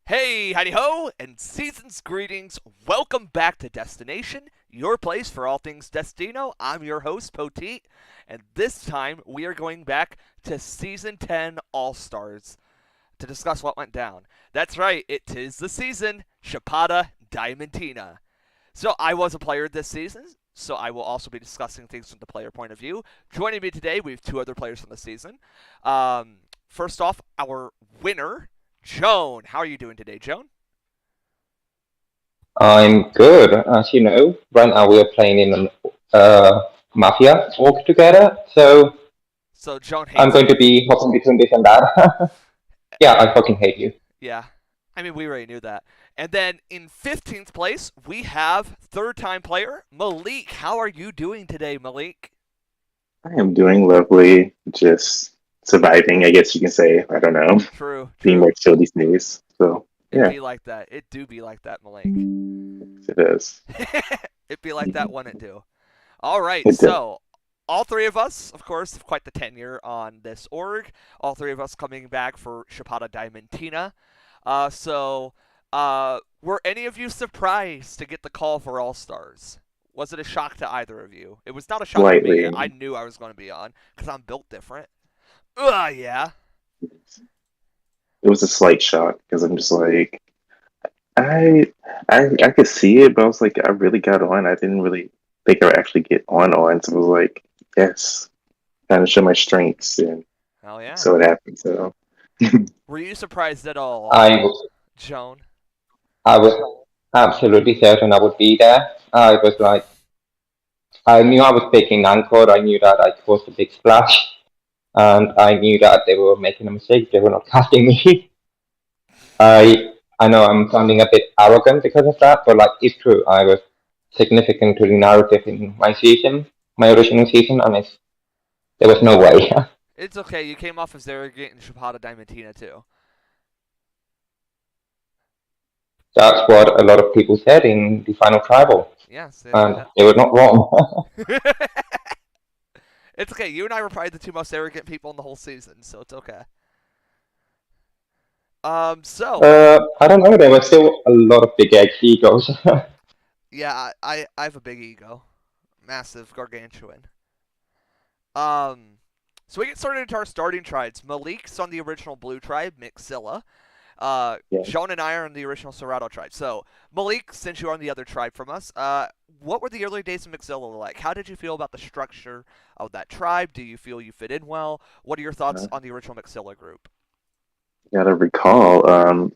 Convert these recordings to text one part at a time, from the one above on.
Hey, howdy ho, and season's greetings. Welcome back to Destination, your place for all things Destino. I'm your host, Poteet, and this time we are going back to Season 10 All Stars to discuss what went down. That's right, it is the season, Chapada Diamantina. So I was a player this season, so I will also be discussing things from the player point of view. Joining me today, we have two other players from the season. First off, our winner, Joan. How are you doing today, Joan? I'm good. As you know, right now we are playing in an mafia org together, so So Joan I'm hates going to you. be hopping between this and that. Yeah, I fucking hate you. Yeah. I mean, we already knew that. And then in 15th place, we have third time player, Malik. How are you doing today, Malik? I am doing lovely, just surviving, I guess you can say. I don't know, True, being more true. chill these days. So, It yeah, be like that. It do be like that, Malik. it is. It be like that Mhm. when it do. All right, It does. so all three of us, of course, have quite the tenure on this org. All three of us coming back for Chapada Diamantina. Were any of you surprised to get the call for All Stars? Was it a shock to either of you? It was not a shock to me. I Slightly. knew I was going to be on because I'm built different. Ugh, yeah. It was a slight shock because I'm just like, I, I could see it, but I was like, I really got on. I didn't really think I would actually get on. So I was like, yes, kind of show my strengths, and Hell yeah. so it happened. So, Were you surprised at all, I was, Joan? I was absolutely certain I would be there. I was like, I knew I was picking Anchor. I knew that I caused a big splash, and I knew that they were making a mistake. They were not casting me. I know I'm sounding a bit arrogant because of that, but like it's true. I was significant to the narrative in my season, my original season, and there was no way. It's okay. You came off as arrogant in Chapada Diamantina, too. That's what a lot of people said in the final tribal, Yes, and they were not wrong. it's okay. You and I were probably the two most arrogant people in the whole season, so it's okay. So I don't know. There were still a lot of big egg egos. yeah, I have a big ego, massive, gargantuan. Um, so we get started into our starting tribes. Malik's on the original blue tribe, Mixilla. yeah. Joan and I are on the original Serrato tribe. So Malik, since you're on the other tribe from us, what were the early days of Mixilla like? How did you feel about the structure of that tribe? Do you feel you fit in well? What are your thoughts on the original Mixilla group? Gotta recall,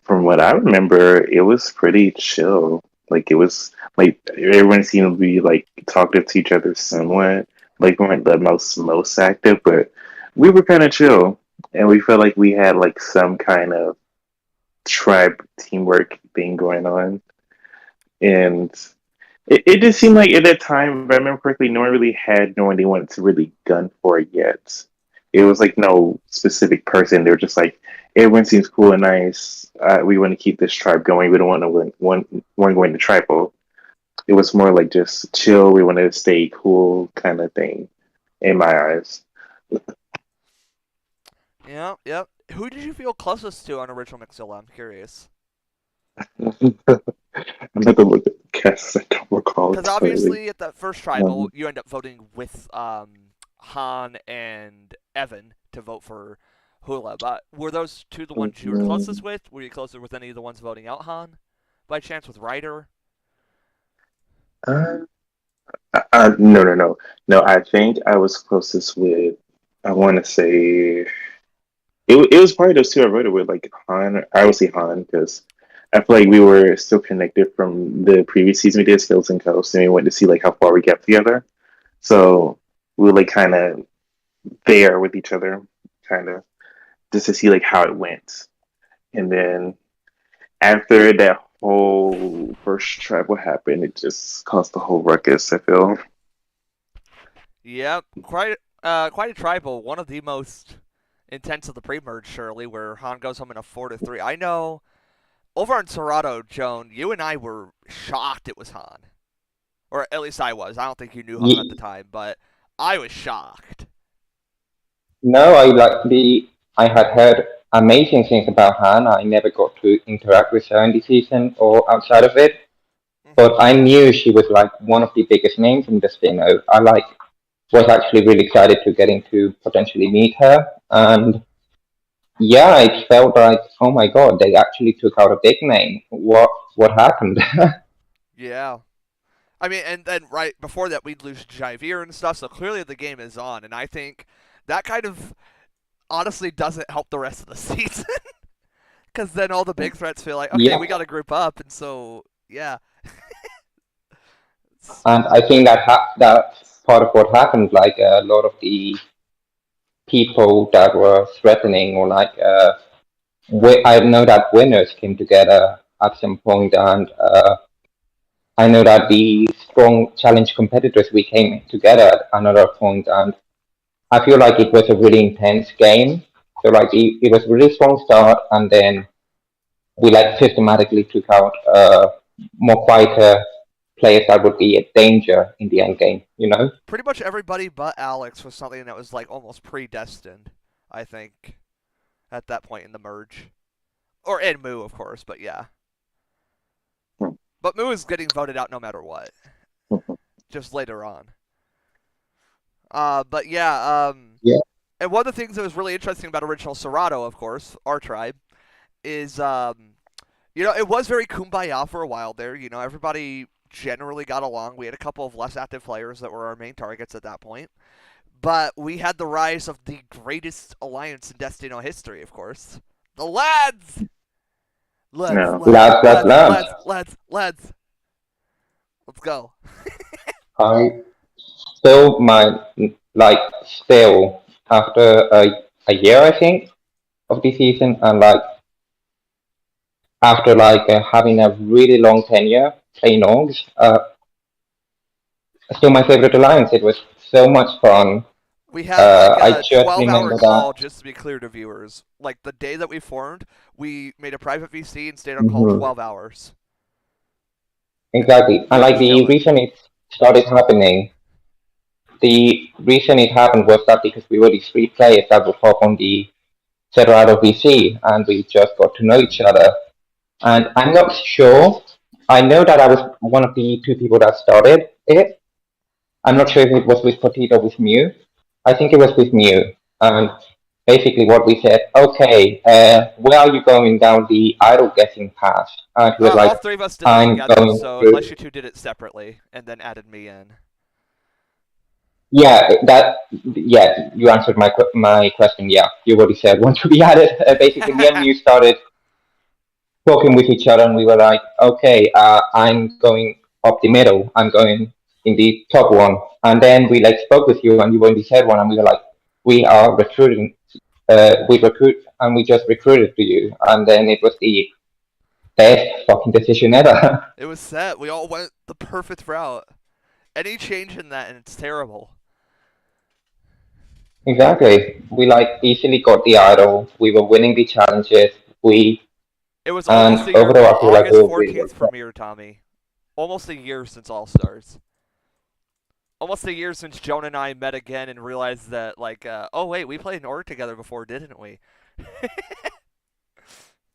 from what I remember, it was pretty chill. Like it was like everyone seemed to be like talkative to each other somewhat. Like we weren't the most active, but we were kind of chill, and we felt like we had like some kind of tribe teamwork thing going on. And it just seemed like at that time, if I remember correctly, no one really had no one they wanted to really gun for yet. It was like no specific person. They were just like, everyone seems cool and nice. We want to keep this tribe going. We don't want no one going to tribal. It was more like just chill. We wanted to stay cool kind of thing, in my eyes. Yep, yep. Who did you feel closest to on original Mixilla? I'm curious. I'm not gonna look at the cast. I don't recall Because entirely. obviously at that first tribal, Um, you end up voting with Han and Evan to vote for Hula. But were those two the ones you were closest mm, with? Were you closer with any of the ones voting out Han? By chance with Ryder? uh, no, no, no, no. I think I was closest with. I want to say it was probably those two I wrote it with, like Han. I would say Han because I feel like we were still connected from the previous season we did Skills and Coast, and we went to see like how far we got together. So we were like kind of there with each other, kind of just to see like how it went. And then after that whole first tribal happened, it just caused the whole ruckus. I feel. Yep, quite a tribal. One of the most intense of the pre-merge, surely, where Han goes home in a 4-3. I know over on Serato, Joan, you and I were shocked it was Han, or at least I was. I don't think you knew Han at the Ye- time, but I was shocked. no, I had heard. amazing things about Hannah. I never got to interact with her in the season or outside of it, but Hmm. I knew she was like one of the biggest names in Destino. I like was actually really excited to getting to potentially meet her, and yeah, it felt like, oh my god, they actually took out a big name. What happened? Yeah. I mean, and then right before that, we'd lose Javier and stuff, so clearly the game is on, and I think that kind of honestly doesn't help the rest of the season. Because then all the big threats feel like, okay, Yeah, we got to group up, and so, yeah. It's and I think that's part of what happened. Like a lot of the people that were threatening, or like I know that winners came together at some point, and I know that the strong challenge competitors we came together at another point, and I feel like it was a really intense game. So like it was a really strong start, and then we like systematically took out more quieter players that would be a danger in the end game. You know? pretty much everybody but Alex was something that was like almost predestined, I think, at that point in the merge. Or in Moo, of course, but yeah. But Moo is getting voted out no matter what, just later on. But yeah, Yeah. and one of the things that was really interesting about original Serato, of course, our tribe, is it was very kumbaya for a while there. Everybody generally got along. We had a couple of less active players that were our main targets at that point. But we had the rise of the greatest alliance in Destino history, of course. The lads! Lads, No. lads, Lads, lads, lads, lads. lads, lads, lads. Let's go. I still might like still after a year, I think, of the season, and like after like having a really long tenure playing Orgs, still my favorite alliance. It was so much fun. We had like I a just 12-hour remember that. call, just to be clear to viewers. Like the day that we formed, we made a private VC and stayed on call Mhm. 12 hours. Exactly, We and were like the chilling. reason it started happening, the reason it happened was that because we were these three players that would hop on the Cerrado VC, and we just got to know each other. And I'm not sure. I know that I was one of the two people that started it. I'm not sure if it was with Potato or with Mew. I think it was with Mew. And basically, what we said, okay, where are you going down the idle guessing path? And he was like, All three of us did it I'm together, going so through. unless you two did it separately and then added me in. Yeah, yeah, you answered my question. Yeah, you already said want to be added. Basically, me and Mew started talking with each other, and we were like, okay, I'm going up the middle. I'm going in the top one. And then we like spoke with you, and you were in the third one, and we were like, we are recruiting. We recruit, and we just recruited to you. And then it was the best fucking decision ever. It was set. We all went the perfect route. Any change in that, and it's terrible. Exactly. We like easily got the idol. We were winning the challenges. We It was almost and a year overall, ago, I feel like we August were really 14th well. premiere, Tommy. Almost a year since All Stars. Almost a year since Joan and I met again and realized that, like, oh wait, we played an org together before, didn't we?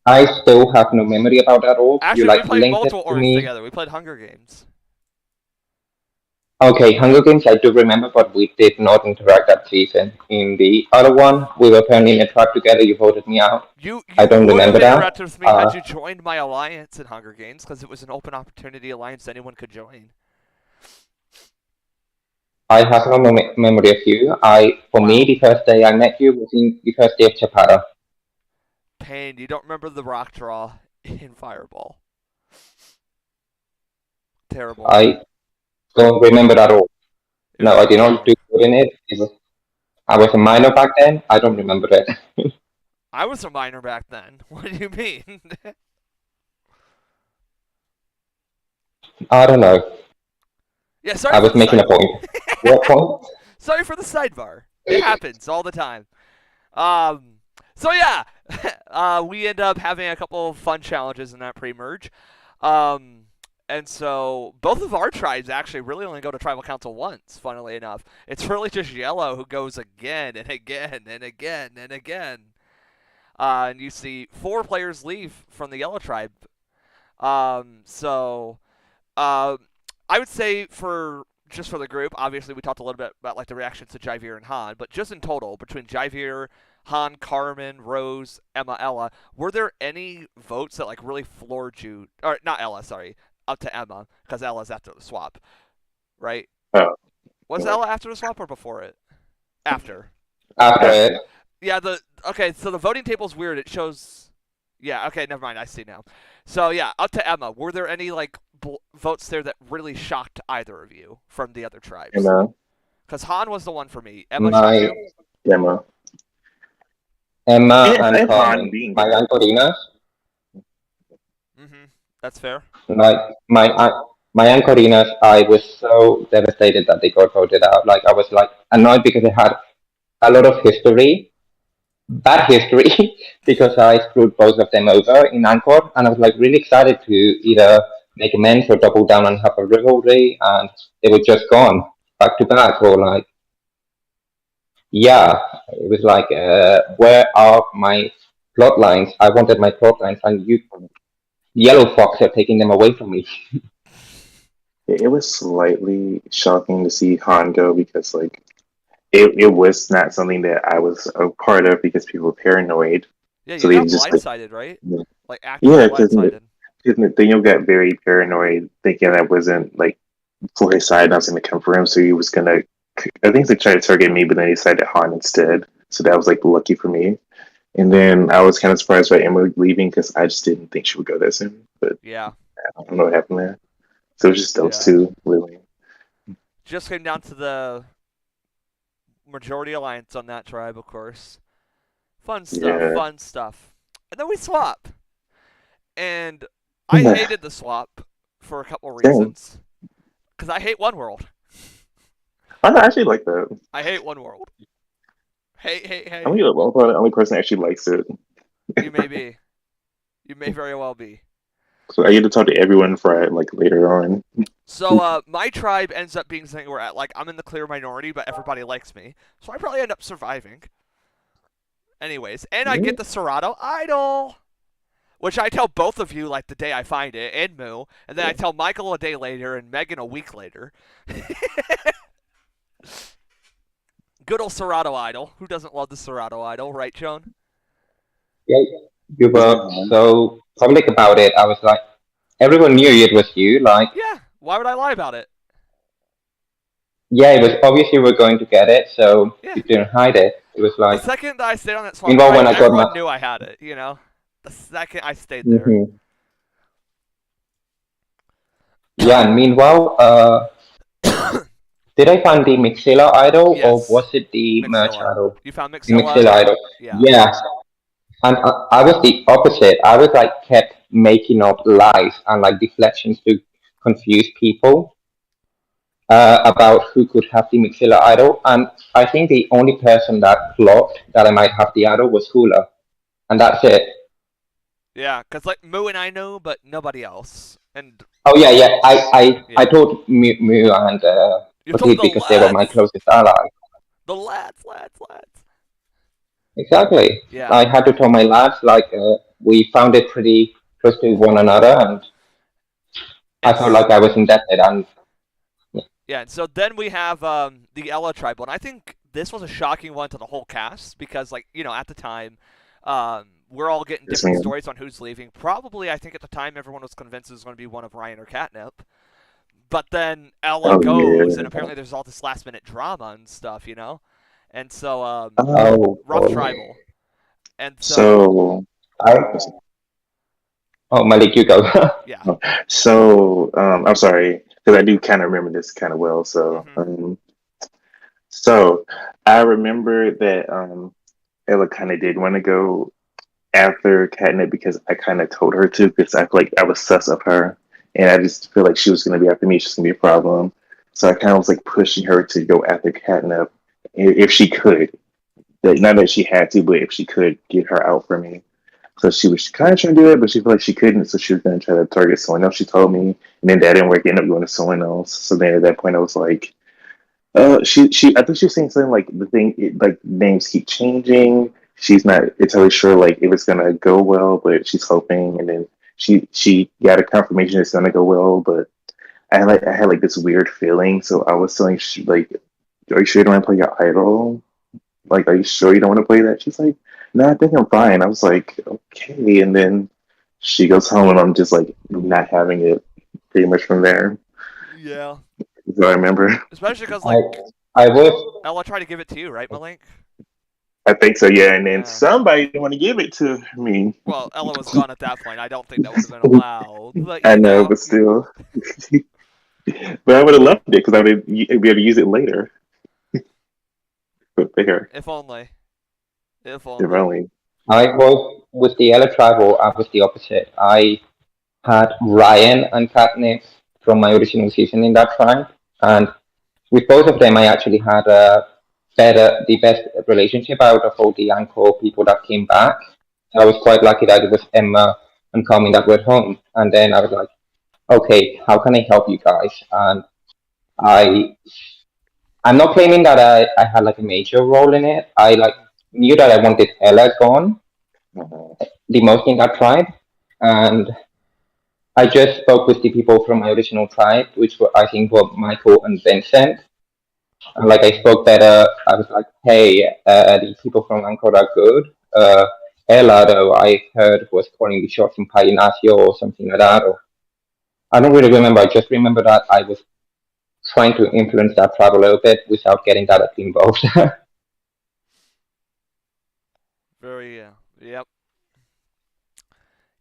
I still have no memory about that all. You Actually, we like played linked it multiple to orgs me. together. We played Hunger Games. Okay, Hunger Games I do remember, but we did not interact that season. In the other one, we were apparently in a truck together. You voted me out. You I don't would have remember that. interacted with me Uh, had you joined my alliance in Hunger Games, because it was an open opportunity alliance anyone could join. I have no memory of you. For me, Wow. the first day I met you was in the first day of Chapada. Pain, you don't remember the rock draw in Fireball. Terrible. I don't remember that all. It No, was I did not wrong. do good in it. I was a minor back then. I don't remember it. I was a minor back then. What do you mean? I don't know. Yeah, sorry I for was the making a sidebar. point. What point? Sorry for the sidebar. It happens all the time. Um, so yeah, we end up having a couple of fun challenges in that pre-merge. Um, and so both of our tribes actually really only go to tribal council once, funnily enough. It's really just Yellow who goes again and again and again and again. And you see 4 players leave from the Yellow Tribe. So uh, I would say for just for the group, obviously we talked a little bit about like the reactions to Javier and Han, but just in total between Javier, Han, Carmen, Rose, Emma, Ella, were there any votes that like really floored you? Or not Ella, sorry, up to Emma because Ella's after the swap, right? Oh, Was yeah. Ella after the swap or before it? After. After After. it, Yeah. Okay. So the voting table's weird. It shows. Yeah. Okay. Never mind. I see now. So yeah, up to Emma. Were there any like votes there that really shocked either of you from the other tribes? Emma. Because Han was the one for me. Emma shocked my you? Emma. Emma and And Han Carmen, being my there. Ancorinas, Mm-hmm. That's fair. like my Ancorinas, I was so devastated that they got voted out. Like I was like annoyed because they had a lot of history, bad history, because I screwed both of them over in Angkor, and I was like really excited to either make amends or double down and have a rivalry, and they were just gone back to back, or like yeah, it was like where are my plot lines? I wanted my plot lines, and you yellow fox are taking them away from me. It was slightly shocking to see Han go because like it was not something that I was a part of because people were paranoid. Yeah, So you they got just like blindsided, right? Like actively yeah, because blindsided. Nathaniel got very paranoid, thinking I wasn't like for his side. I was going to come for him, so he was gonna. I think they tried to target me, but then he decided Han instead. So that was like lucky for me. And then I was kind of surprised by Emily leaving because I just didn't think she would go that soon. But Yeah. I don't know what happened there. So it was just those Yeah. two, really. Just came down to the majority alliance on that tribe, of course. Fun stuff. Yeah. Fun stuff. And then we swap. And I hated the swap for a couple Same. reasons. Because I hate One World. I actually like that. I hate One World. Hate. I'm probably the only person that actually likes it. You may be. You may very well be. So I get to talk to everyone for like later on. So my tribe ends up being something where like I'm in the clear minority, but everybody likes me. So I probably end up surviving. Anyways, and I get the Serato Idol, which I tell both of you like the day I find it, and Moo, and then I tell Michael a day later and Megan a week later. Good old Serato Idol. Who doesn't love the Serato Idol, right, Joan? Yeah, you were so public about it. I was like, everyone knew it was you. Like, Yeah. Why would I lie about it? yeah, it was obvious you were going to get it, so Yeah. you didn't hide it. It was The like, second that I stayed on that swap meanwhile, tribe, when I got everyone my, knew I had it. You know, the second I stayed there. mm-hmm. Yeah, and meanwhile, did I find the Mixilla idol or Yes. was it the merch Mixilla. idol? You found The Mixilla? Mixilla idol. Yeah. Yeah, and I was the opposite. I was like kept making up lies and like deflections to confuse people about who could have the Mixilla idol. And I think the only person that thought that I might have the idol was Hula, and that's it. Yeah, because like Moo and I know, but nobody else. And Oh yeah, yeah. I yeah. I told Mu and You told Petit the because they were my lads. closest allies. The lads. Exactly. Yeah. I had to tell my lads like we found it pretty close to one another, and I felt like I was indebted. And Yeah, and so then we have the Ella tribe one. I think this was a shocking one to the whole cast because, like, you know, at the time, we're all getting Yes, different ma'am. stories on who's leaving. Probably, I think at the time, everyone was convinced it was going to be one of Ryan or Catnip. But then Ella Oh goes, yeah. and apparently there's all this last minute drama and stuff, you know? And so, oh, rough boy. tribal. And So I, oh Malik, you go. yeah. I'm sorry because I do kind of remember this kind of well. So I remember that Ella kind of did want to go after Catnip because I kind of told her to because I feel like I was sus of her and I just feel like she was going to be after me. She's going to be a problem. So I kind of was like pushing her to go after Catnip if she could. Not that she had to, but if she could get her out for me. So she was kind of trying to do it, but she felt like she couldn't, so she was going to try to target someone else. She told me, and then that didn't work. Ended up going to someone else. So then at that point, I was like, I think she was saying something like the thing, like names keep changing. she's not entirely sure like if it's gonna go well, but she's hoping. And then she got a confirmation it's gonna go well, but I had like this weird feeling. So I was telling like, "Are you sure you don't want to play your idol? Like, are you sure you don't want to play that?" She's like, "No, I think I'm fine." I was like, "Okay." And then she goes home, and I'm just like not having it pretty much from there. Yeah. So I remember. Especially because, I like, I was Ella tried to give it to you, right, Malink? I think so, yeah. And then Yeah. somebody didn't want to give it to me. Well, Ella was gone at that point. I don't think that would have been allowed. But, I you know, know. but still. But I would have loved it because I would be able to use it later. But there, If only. If if only. only. I was with the Ella tribal. I was the opposite. I had Ryan and Katniss from my original season in that tribe, and with both of them, I actually had the best relationship out of all the Anchor people that came back. So I was quite lucky that it was Emma and Carmen that were home. And then I was like, okay, how can I help you guys? And I, I'm not claiming that I had like a major role in it. I like knew that I wanted Ella gone Uh-huh. the most in that tribe, and I just spoke with the people from my original tribe, which were I think were Michael and Vincent. And like I spoke better, I was like, hey, the people from Anchor are good. Ella, though, I heard was calling the shots in Payinacio or something like that. Or I don't really remember. I just remember that I was trying to influence that tribe a little bit without getting directly involved. Very, yep.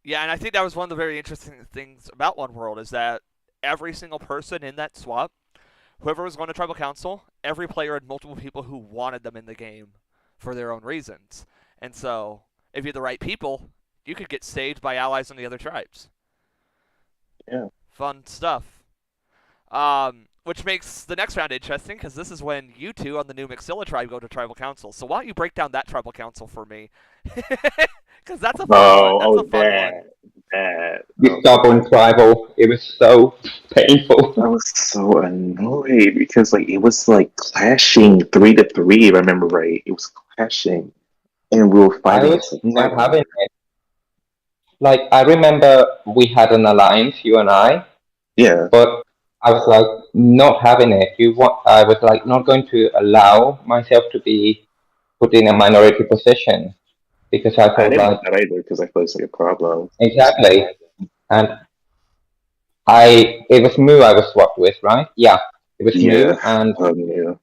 Yeah, and I think that was one of the very interesting things about One World is that every single person in that swap, whoever was going to tribal council, every player had multiple people who wanted them in the game for their own reasons. And so, if you're the right people, you could get saved by allies on the other tribes. Yeah. Fun stuff. Which makes the next round interesting because this is when you two on the new Maxilla tribe go to tribal council. So why don't you break down that tribal council for me? Because that's a fun one. Oh, That's a oh, fun one. that. The Oh my stubborn god. tribal. It was so I painful. was so annoyed because like it was like clashing 3 to 3, if I remember right. It was clashing. And we were I fighting was it so not hard. having it. Like I remember we had an alliance, you and I, Yeah. but I was like not having it. You want? I was like not going to allow myself to be put in a minority position because I I felt didn't like want that either because I felt it's like a problem. exactly. And it was Moo I was swapped with, right? Yeah, it was Moo, Yeah. and Yeah.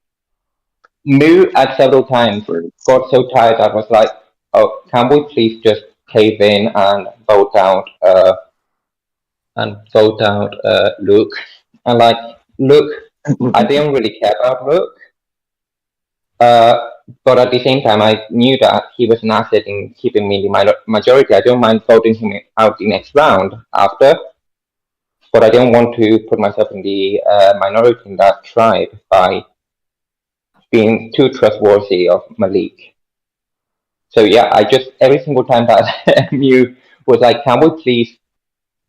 Moo at several times First. got so tired I was like, oh, can we please just cave in and vote out Luke? And like, Luke, I didn't really care about Luke. Uh, but at the same time, I knew that he was an asset in keeping me in the majority. I don't mind voting him out the next round after, but I don't want to put myself in the minority in that tribe by being too trustworthy of Malik. So yeah, I just every single time that Mew was like, "Can we please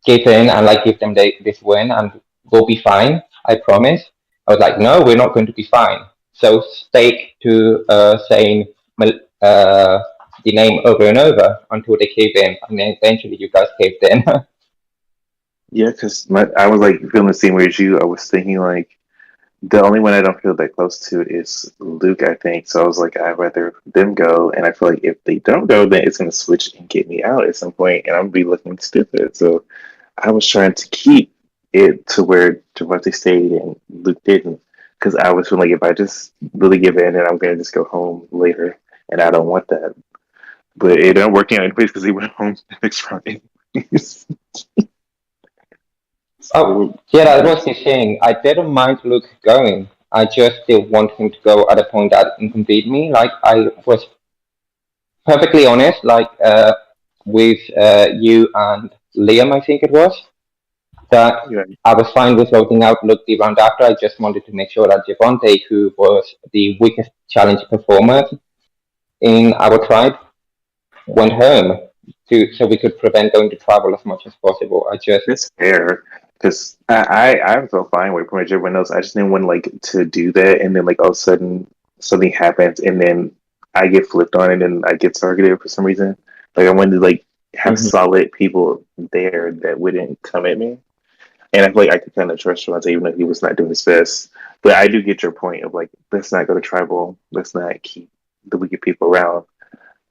give in and like give them this win and we'll be fine? I promise." I was like, "No, we're not going to be fine." So stake to saying uh, the name over and over until they caved in, and then eventually you guys caved in. Yeah, because I was like feeling the same way as you. I was thinking like the only one I don't feel that close to is Luke, I think. So I was like, I'd rather them go. And I feel like if they don't go, then it's going to switch and get me out at some point, and I'm going to be looking stupid. So I was trying to keep it to where Javante stayed and Luke didn't. Because I was feeling like if I just really give in, then I'm going to just go home later. And I don't want that. But it didn't work out anyways because he went home the next round. Oh, So, yeah, that was the thing. I didn't mind Luke going. I just didn't want him to go at a point that incomplete me. Like I was perfectly honest, like with you and Liam, I think it was, that yeah. I was fine with voting out Luke the round after. I just wanted to make sure that Javante, who was the weakest challenge performer in our tribe, went home so we could prevent going to travel as much as possible. I just It's fair because I felt fine with pretty much everyone else. I just didn't want like to do that, and then like all of a sudden something happens, and then I get flipped on and then I get targeted for some reason. Like I wanted to like have Hmm. solid people there that wouldn't come at me. And I feel like I could kind of trust Javante even though he was not doing his best. But I do get your point of like, let's not go to tribal. Let's not keep the wicked people around.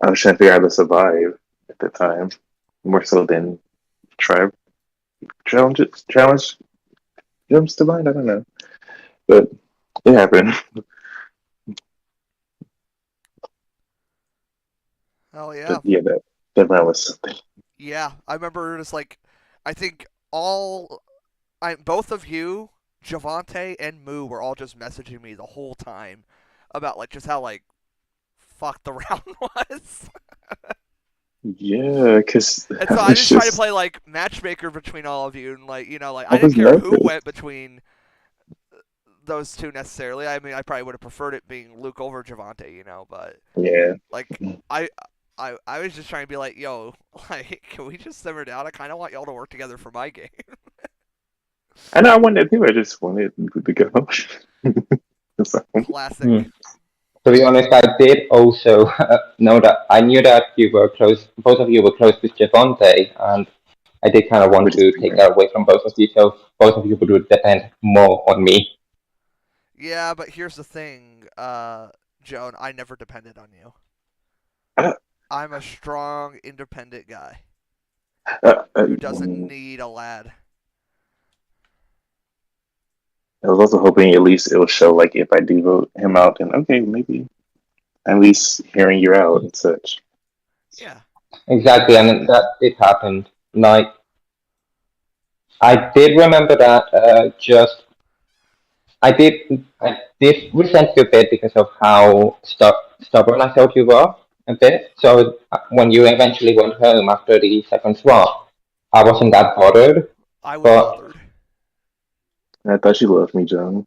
I was trying to figure out how to survive at the time, more so than tribe challenge jumps to mind. I don't know, but it happened. Oh But yeah, yeah, that was something. yeah. I remember just like, I think both of you, Javante and Moo, were all just messaging me the whole time about like just how like fucked the round was. Yeah, because And so I it's just tried to just play like matchmaker between all of you, and like like I I didn't was care who nervous. went between those two necessarily. I mean, I probably would have preferred it being Luke over Javante, but Yeah, like I. I was just trying to be like, yo, like, can we just simmer down? I kind of want y'all to work together for my game. I know I wanted to do. I just wanted to go. So, Classic. To be honest, I did also know that I knew that you were close, both of you were close with Javante, and I did kind of want which is to take that away from both of you, so both of you would depend more on me. Yeah, but here's the thing, Joan. I never depended on you. uh, I'm a strong, independent guy who doesn't mm, need a lad. I was also hoping at least it'll show like if I do vote him out, then okay, maybe at least hearing you're out and such. Yeah. Exactly, and that did happen. Like, I did remember that I did resent you a bit because of how stubborn I thought you were a bit. So when you eventually went home after the second swap, I wasn't that bothered. I was But bothered. I thought you loved me, John.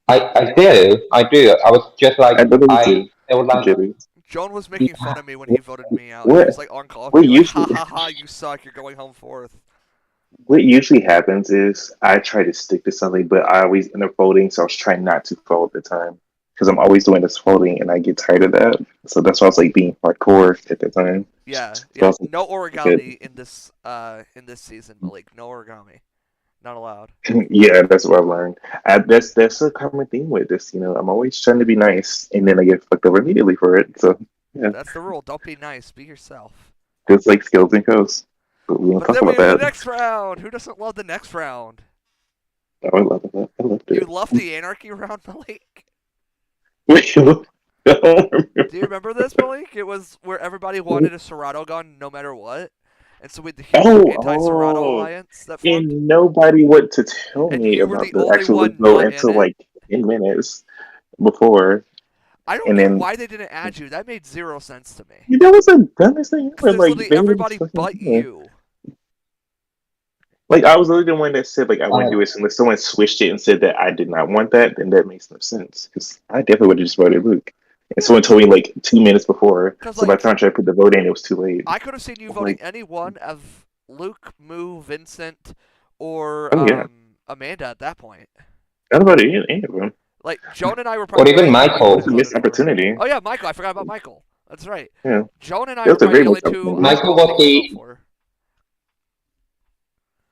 I do. I was just like I literally I. do. They were I'm like, kidding. Joan was making fun of me when he voted me out. He was What like on call with what me, like, ha usually ha ha, you suck, you're going home fourth. what usually happens is I try to stick to something, but I always end up folding, so I was trying not to fold at the time because I'm always doing this folding, and I get tired of that. So that's why I was like being hardcore at the time. Yeah, So I yeah. was No like, origami in this season, Malik. No origami. Not allowed. yeah, that's what I've learned. That's a common theme with this. I'm always trying to be nice, and then I get fucked over immediately for it. So yeah, That's the rule. Don't be nice. Be yourself. just like skills and codes. But we don't But talk then we about have the that. next round. Who doesn't love the next round? Oh, I love that. I loved You it. love the anarchy round, Malik? Wait, I don't Do you remember this, Malik? It was where everybody remember. wanted a Serato gun no matter what. And so we had the huge Oh, anti-Serato oh, alliance that formed. and nobody wanted to tell And me you were about the the only actual one vote not in until it. like 10 minutes before. I don't And get then why they didn't add you. That made zero sense to me. that was the dumbest thing Because ever. there's Like, literally they didn't everybody fucking but care. you. Like, I was literally the one that said, like, I wouldn't uh, do it. So unless someone switched it and said that I did not want that, then that makes no sense. Because I definitely would have just voted Luke. And Yeah. someone told me like 2 minutes before. Because, So by the like, time I tried to put the vote in, it was too late. I could have seen you I'm voting like, any one of Luke, Moo, Vincent, or oh yeah, Amanda at that point. not about any of them. Like, Joan and I were or probably the even only two you It would was have a Michael. missed voted for. opportunity. Oh, yeah, Michael. I forgot about Michael. That's right. Yeah, Joan and I it were was a probably very the only missed two opportunity. I Michael wasn't was able to vote the for.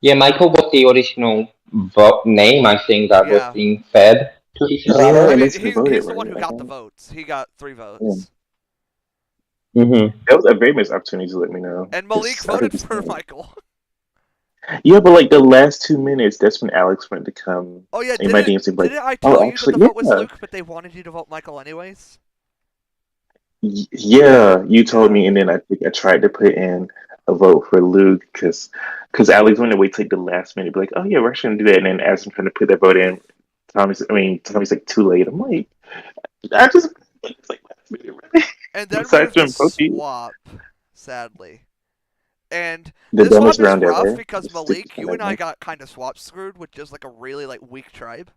Yeah, Michael was the original name I think that was Yeah. being fed to the Yeah, I Serato. mean, unless you voted he's the one right, who I got the think. votes. He got 3 Yeah. votes. Mm-hmm. That was a very missed opportunity to let me know. And Malik 'Cause I could voted just for Michael. yeah, but like the last 2 minutes, that's when Alex went to come Oh, yeah. in my DMs and be like, Didn't I "Oh, tell you that actually, the vote was yeah, Luke, but they wanted you to vote Michael anyways? yeah." You told Yeah. me, and then I think I tried to put in a vote for Luke because Alex went to wait till like the last minute, be like, "Oh yeah, we're actually gonna do that," and then as I'm trying to put that vote in, Tommy's like too late. I'm like, I just it's like last minute, really. And then we Besides have to from Pokey, swap, sadly. And the this swap dumbest is round rough ever. because The stupidest Malik, round you and I ever. got kind of swap screwed with just like a really like weak tribe.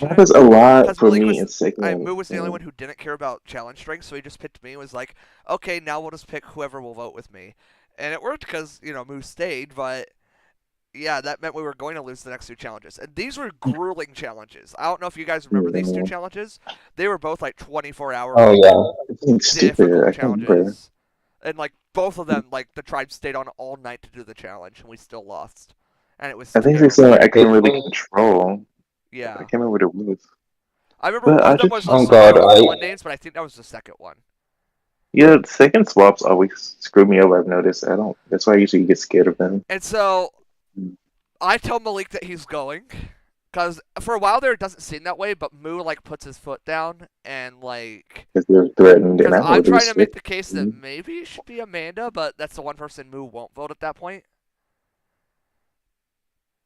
That Unfortunate. was a lot Because for Malik me was, in second. Moo was the only one who didn't care about challenge strength, so he just picked me. And was like, okay, now we'll just pick whoever will vote with me, and it worked because Moo stayed, but Yeah, that meant we were going to lose the next two challenges. And these were grueling challenges. I don't know if you guys remember these two Yeah. challenges. They were both like 24-hour, Oh like yeah. It's stupid. difficult I can't remember. challenges. And like both of them, like the tribe stayed on all night to do the challenge, and we still lost. And it was I think there's terrible. something I It couldn't really was. control. I Yeah. can't remember what it was. I remember But one I of them just, was the Oh God, survival I. villain names, but I think that was the second one. yeah, the second swaps always screw me up. I've noticed. I don't. That's why I usually get scared of them. And so I tell Malik that he's going, because for a while there it doesn't seem that way, but Moo like puts his foot down and like, Because they're threatened, and because I know I'm they're trying to make sick. the case that maybe it should be Amanda, but that's the one person Moo won't vote at that point.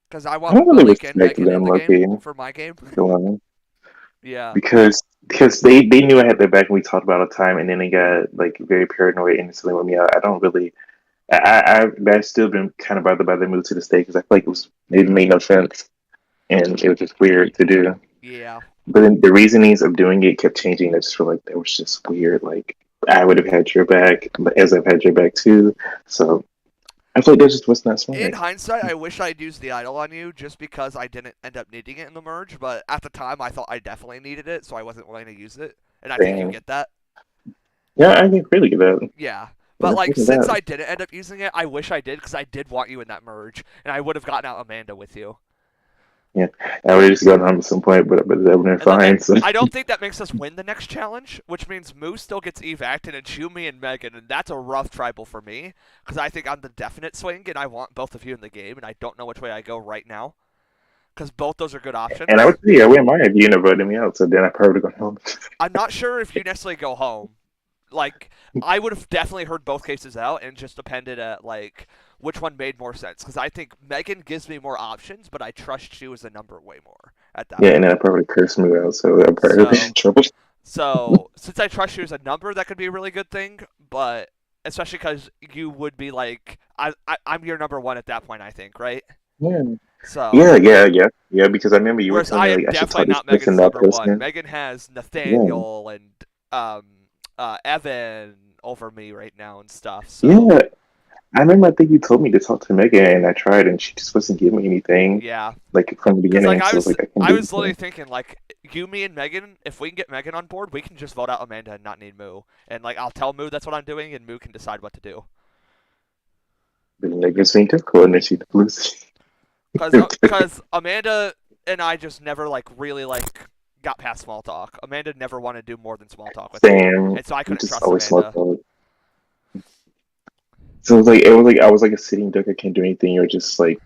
Because I I want don't really Malik and respect Megan in them, the game Loki. for my game. Go on. Yeah. Because they knew I had their back and we talked about all the time, and then they got like very paranoid and instantly with me out. I don't really. I've still been kind of bothered by the move to the state because I feel like it made no sense and it was just weird to do. Yeah. But then the reasonings of doing it kept changing. I just feel like that was just weird. Like I would have had your back, but as I've had your back too. So I feel like that just was not In smart. hindsight, I wish I'd used the idol on you just because I didn't end up needing it in the merge, but at the time I thought I definitely needed it, so I wasn't willing to use it. And I think you Damn. get that. Yeah, I can really get that. Yeah. But Yeah, like look at since that. I didn't end up using it, I wish I did because I did want you in that merge, and I would have gotten out Amanda with you. Yeah, I would have just gotten home at some point, but that would have been And fine. So I don't think that makes us win the next challenge, which means Moose still gets evac'd and it's you, me, and Megan, and that's a rough tribal for me because I think I'm the definite swing and I want both of you in the game, and I don't know which way I go right now because both those are good and I options. would say I wouldn't mind if you never voted me out. So then I probably would have gone home. I'm not sure if you necessarily go home. Like, I would have definitely heard both cases out and just depended at like which one made more sense because I think Megan gives me more options, but I trust you as a number way more at that Yeah, and point. then I probably cursed me out, so I'd probably be in So trouble. So, since I trust you as a number, that could be a really good thing. But especially because you would be like, I'm your number one at that point, I think, right? Yeah. So, Yeah. Because I remember you were whereas telling I me am like I should definitely talk this not person, Megan's that number one. person. Megan has Yeah. Nathaniel and um, Evan over me right now and stuff. So, Yeah. I remember I think you told me to talk to Megan and I tried and she just wasn't giving me anything yeah. like from the Because like beginning. So I was like I can't I do was literally anything. thinking like you, me, and Megan. If we can get Megan on board, we can just vote out Amanda and not need Moo. And like I'll tell Moo that's what I'm doing, and Moo can decide what to do. But then that gives me difficult and then she loses. Cause Amanda and I just never like really like got past small talk. Amanda never wanted to do more than small talk with me, Sam, and so I you couldn't just trust always small Amanda. talk. So it was like I was like a sitting duck. I can't do anything. You're just like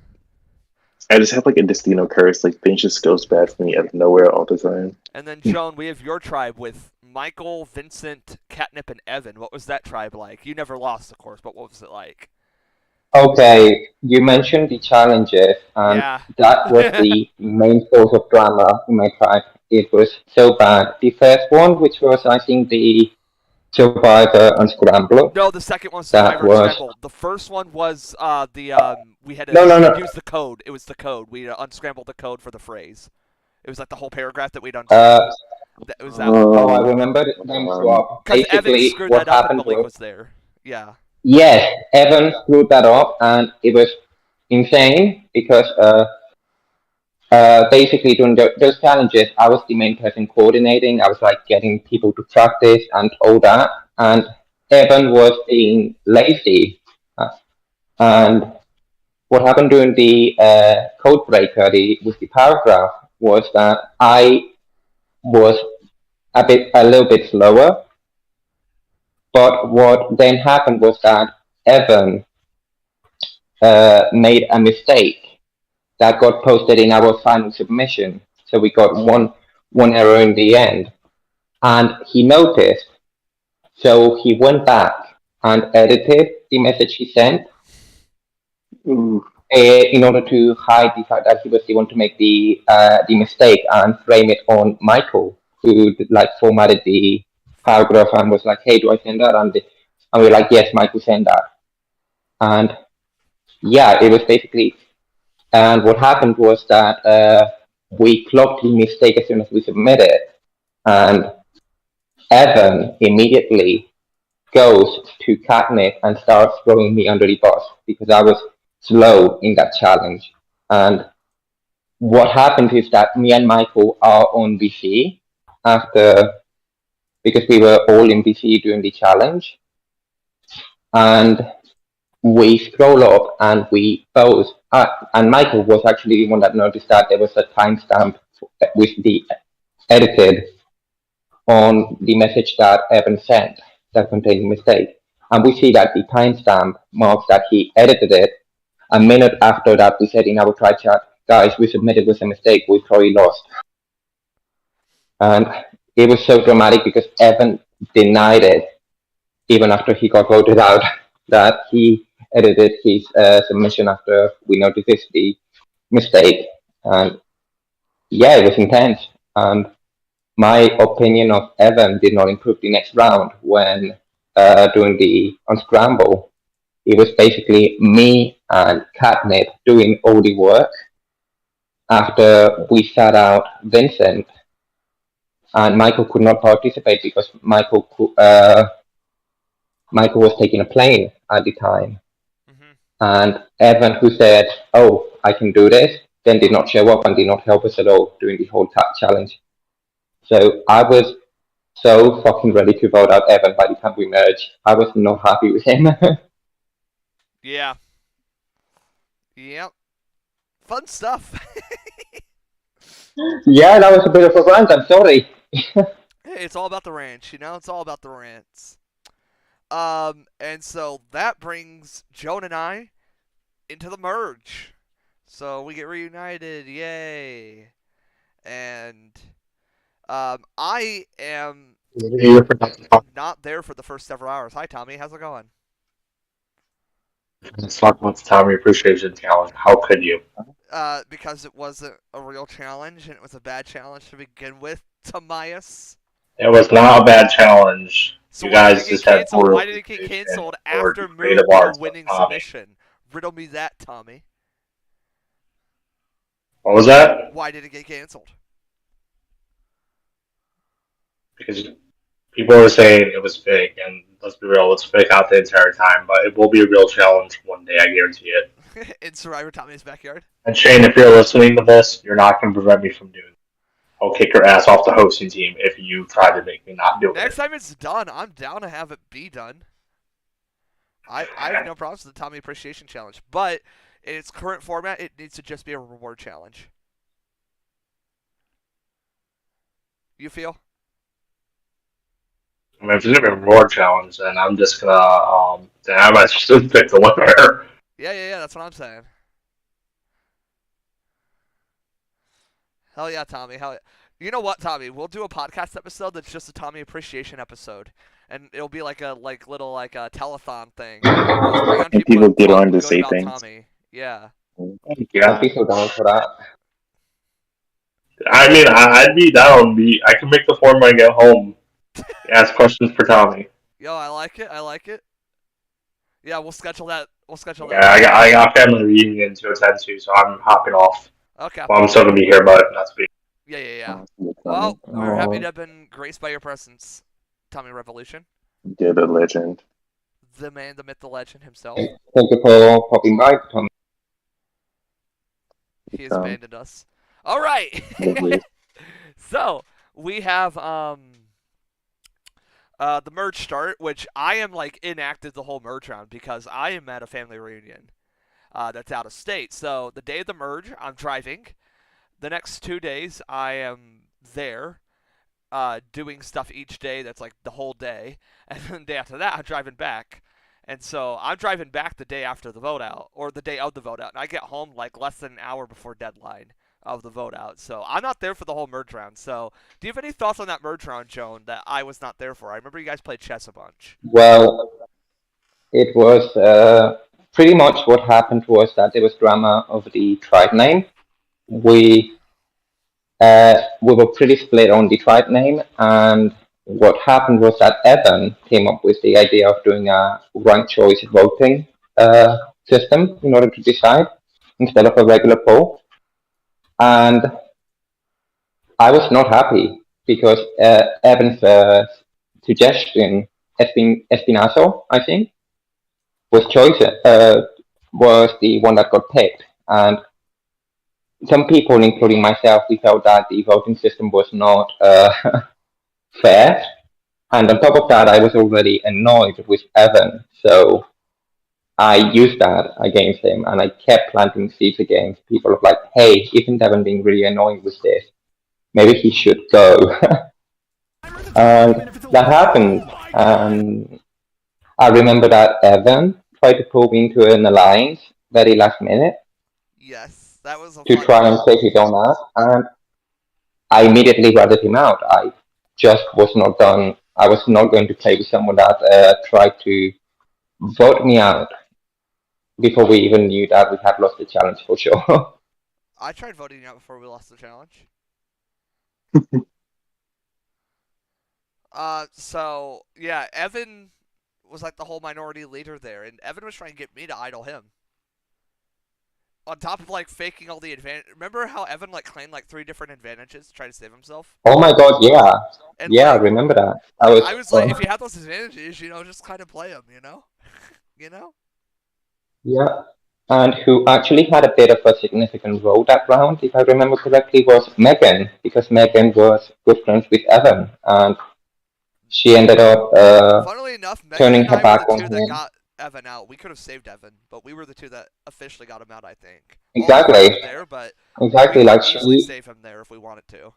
I just have like a Destino curse. Like things just goes bad for me out of nowhere all the time. And then Joan, we have your tribe with Michael, Vincent, Catnip, and Evan. What was that tribe like? You never lost, of course, but what was it like? Okay, you mentioned the challenges, and Yeah. that was the main source of drama in my tribe. It was so bad. The first one, which was I think the Survivor and Scrambler, No, the second one, that Survivor and was Scramble. The first one was the we had to no, no, no. use the code. It was the code. We unscrambled the code for the phrase. It was like the whole paragraph that we'd Uh, unscramble. That was that one. oh, I Oh, remember the name swap. Because Evan Basically, screwed what that up and happened Malik was was there. Yeah. yes, Evan screwed that up, and it was insane because basically during those challenges, I was the main person coordinating. I was like getting people to practice and all that, and Evan was being lazy. Uh, And what happened during the code breaker, with the paragraph, was that I was a little bit slower. But what then happened was that Evan made a mistake that got posted in our final submission. So we got one error in the end, and he noticed. So he went back and edited the message he sent ooh, in order to hide the fact that he was the one to make the mistake and frame it on Michael, who like formatted the paragraph and was like, "Hey, do I send that?" And we are like, "Yes, Michael, send that." And yeah, it was basically. And what happened was that we clocked the mistake as soon as we submitted, and Evan immediately goes to Catnip and starts throwing me under the bus because I was slow in that challenge. And what happened is that me and Michael are on BC after because we were all in BC during the challenge, and we scroll up and we both. And Michael was actually the one that noticed that there was a timestamp with the edited on the message that Evan sent that contained a mistake. And we see that the timestamp marks that he edited it. A minute after that, we said in our try chat, guys, we submitted with a mistake. We probably lost. And it was so dramatic because Evan denied it even after he got voted out that he edited his submission after we noticed the mistake. And yeah, it was intense. And my opinion of Evan did not improve the next round when doing the unscramble. It was basically me and Catnip doing all the work after we sat out Vincent, and Michael could not participate because Michael was taking a plane at the time. Mm-hmm. And Evan, who said, "Oh, I can do this," then did not show up and did not help us at all during the whole challenge. So I was so fucking ready to vote out Evan by the time we merged. I was not happy with him. Yeah. Yep. Fun stuff. Yeah, that was a bit of a rant. I'm sorry. Hey, it's all about the ranch, you know? It's all about the rants. And so that brings Joan and I into the merge. So we get reunited, yay! And I am You're productive. not there for the first several hours. Hi, Tommy. How's it going? Let's talk about the Tommy Appreciation Challenge. How could you? Because it wasn't a real challenge and it was a bad challenge to begin with, Tomias. It was not a bad challenge. So You why did it guys get just had canceled? poor Why did it get representation canceled for after the creative Moonville arts of winning Tommy. submission? Riddle me that, Tommy. What was that? Why did it get canceled? Because people were saying it was fake, and let's be real, it's fake out the entire time, but it will be a real challenge one day, I guarantee it. In Survivor Tommy's backyard? And Shane, if you're listening to this, you're not going to prevent me from doing it. I'll kick your ass off the hosting team if you try to make me not do Next it. time it's done, I'm down to have it be done. I have no problems with the Tommy Appreciation Challenge, but in its current format, it needs to just be a reward challenge. You feel? I mean, if it's going to be a reward challenge, then I'm just going to, then I might just pick the winner. Yeah, that's what I'm saying. Hell yeah, Tommy. Hell yeah. You know what, Tommy? We'll do a podcast episode that's just a Tommy Appreciation episode, and it'll be like a little a telethon thing. We'll just bring on And people people to get talk on to good say about things. Tommy. Yeah. Yeah. I'd be so down for that. I mean, I'd be down. I can make the form when I get home. Ask questions for Tommy. Yo, I like it. I like it. Yeah, we'll schedule that. We'll schedule Yeah, that. I got family reunion to attend to, so I'm hopping off. Okay. Well, I'm still gonna be here, but not speaking. Yeah. Well, we're happy to have been graced by your presence, Tommy Revolution, You're the legend. the man, the myth, the legend himself. Thank you for popping by, Tom. He has abandoned us. All right. So we have the merge start, which I am like inactive the whole merge round because I am at a family reunion that's out of state. So the day of the merge, I'm driving. The next 2 days, I am there doing stuff each day that's like the whole day. And then the day after that, I'm driving back. And so I'm driving back the day after the vote out, or the day of the vote out. And I get home like less than an hour before deadline of the vote out. So I'm not there for the whole merge round. So do you have any thoughts on that merge round, Joan, that I was not there for? I remember you guys played chess a bunch. Well, it was pretty much what happened was that there was drama over the tribe name. We were pretty split on the tribe name, and what happened was that Evan came up with the idea of doing a ranked choice voting system in order to decide instead of a regular poll. And I was not happy because Evan's suggestion, Espinazo, I think, was was the one that got picked. And some people, including myself, we felt that the voting system was not fair. And on top of that, I was already annoyed with Evan. So I used that against him and I kept planting seeds against people of like, hey, isn't Evan being really annoying with this? Maybe he should go. And that happened. And I remember that Evan tried to pull me into an alliance very last minute Yes, that was a to fun try and one. save his own ass. And I immediately ratted him out. I just was not done. I was not going to play with someone that tried to vote me out before we even knew that we had lost the challenge for sure. I tried voting you out before we lost the challenge. So yeah, Evan was like the whole minority leader there, and Evan was trying to get me to idle him. On top of like faking all the advantage. Remember how Evan like claimed like 3 different advantages to try to save himself? Oh my god, yeah. And Yeah, I remember that. I was I was like, if you have those advantages, just kind of play them, you know. yeah. And who actually had a bit of a significant role that round, if I remember correctly, was Megan, because Megan was good friends with Evan, and she ended up Funnily enough, Megan turning and her I were the back on two that him. got Evan out. We could have saved Evan, but we were the two that officially got him out. I think all the votes Exactly, were there, but we exactly. could Like easily she, save him there if we wanted to.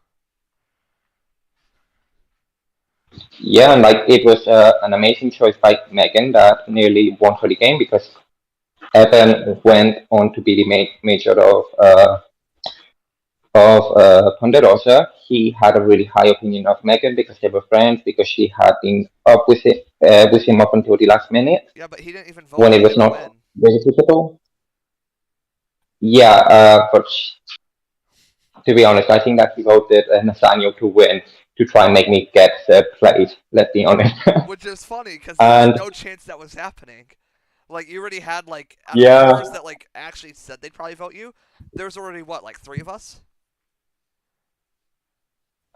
yeah, and like it was an amazing choice by Megan that nearly won for the game because Evan went on to be the major of Ponderosa. He had a really high opinion of Megan because they were friends, because she had been up with him up until the last minute Yeah, but he didn't even vote when it was Megan to not win. verifiable. Yeah, but to be honest, I think that he voted Nathaniel to win to try and make me get third place. Let's be honest. Which is funny because there was And no chance that was happening. Like you already had like out of the yeah, 4s that like actually said they'd probably vote you. There's already what like 3 of us.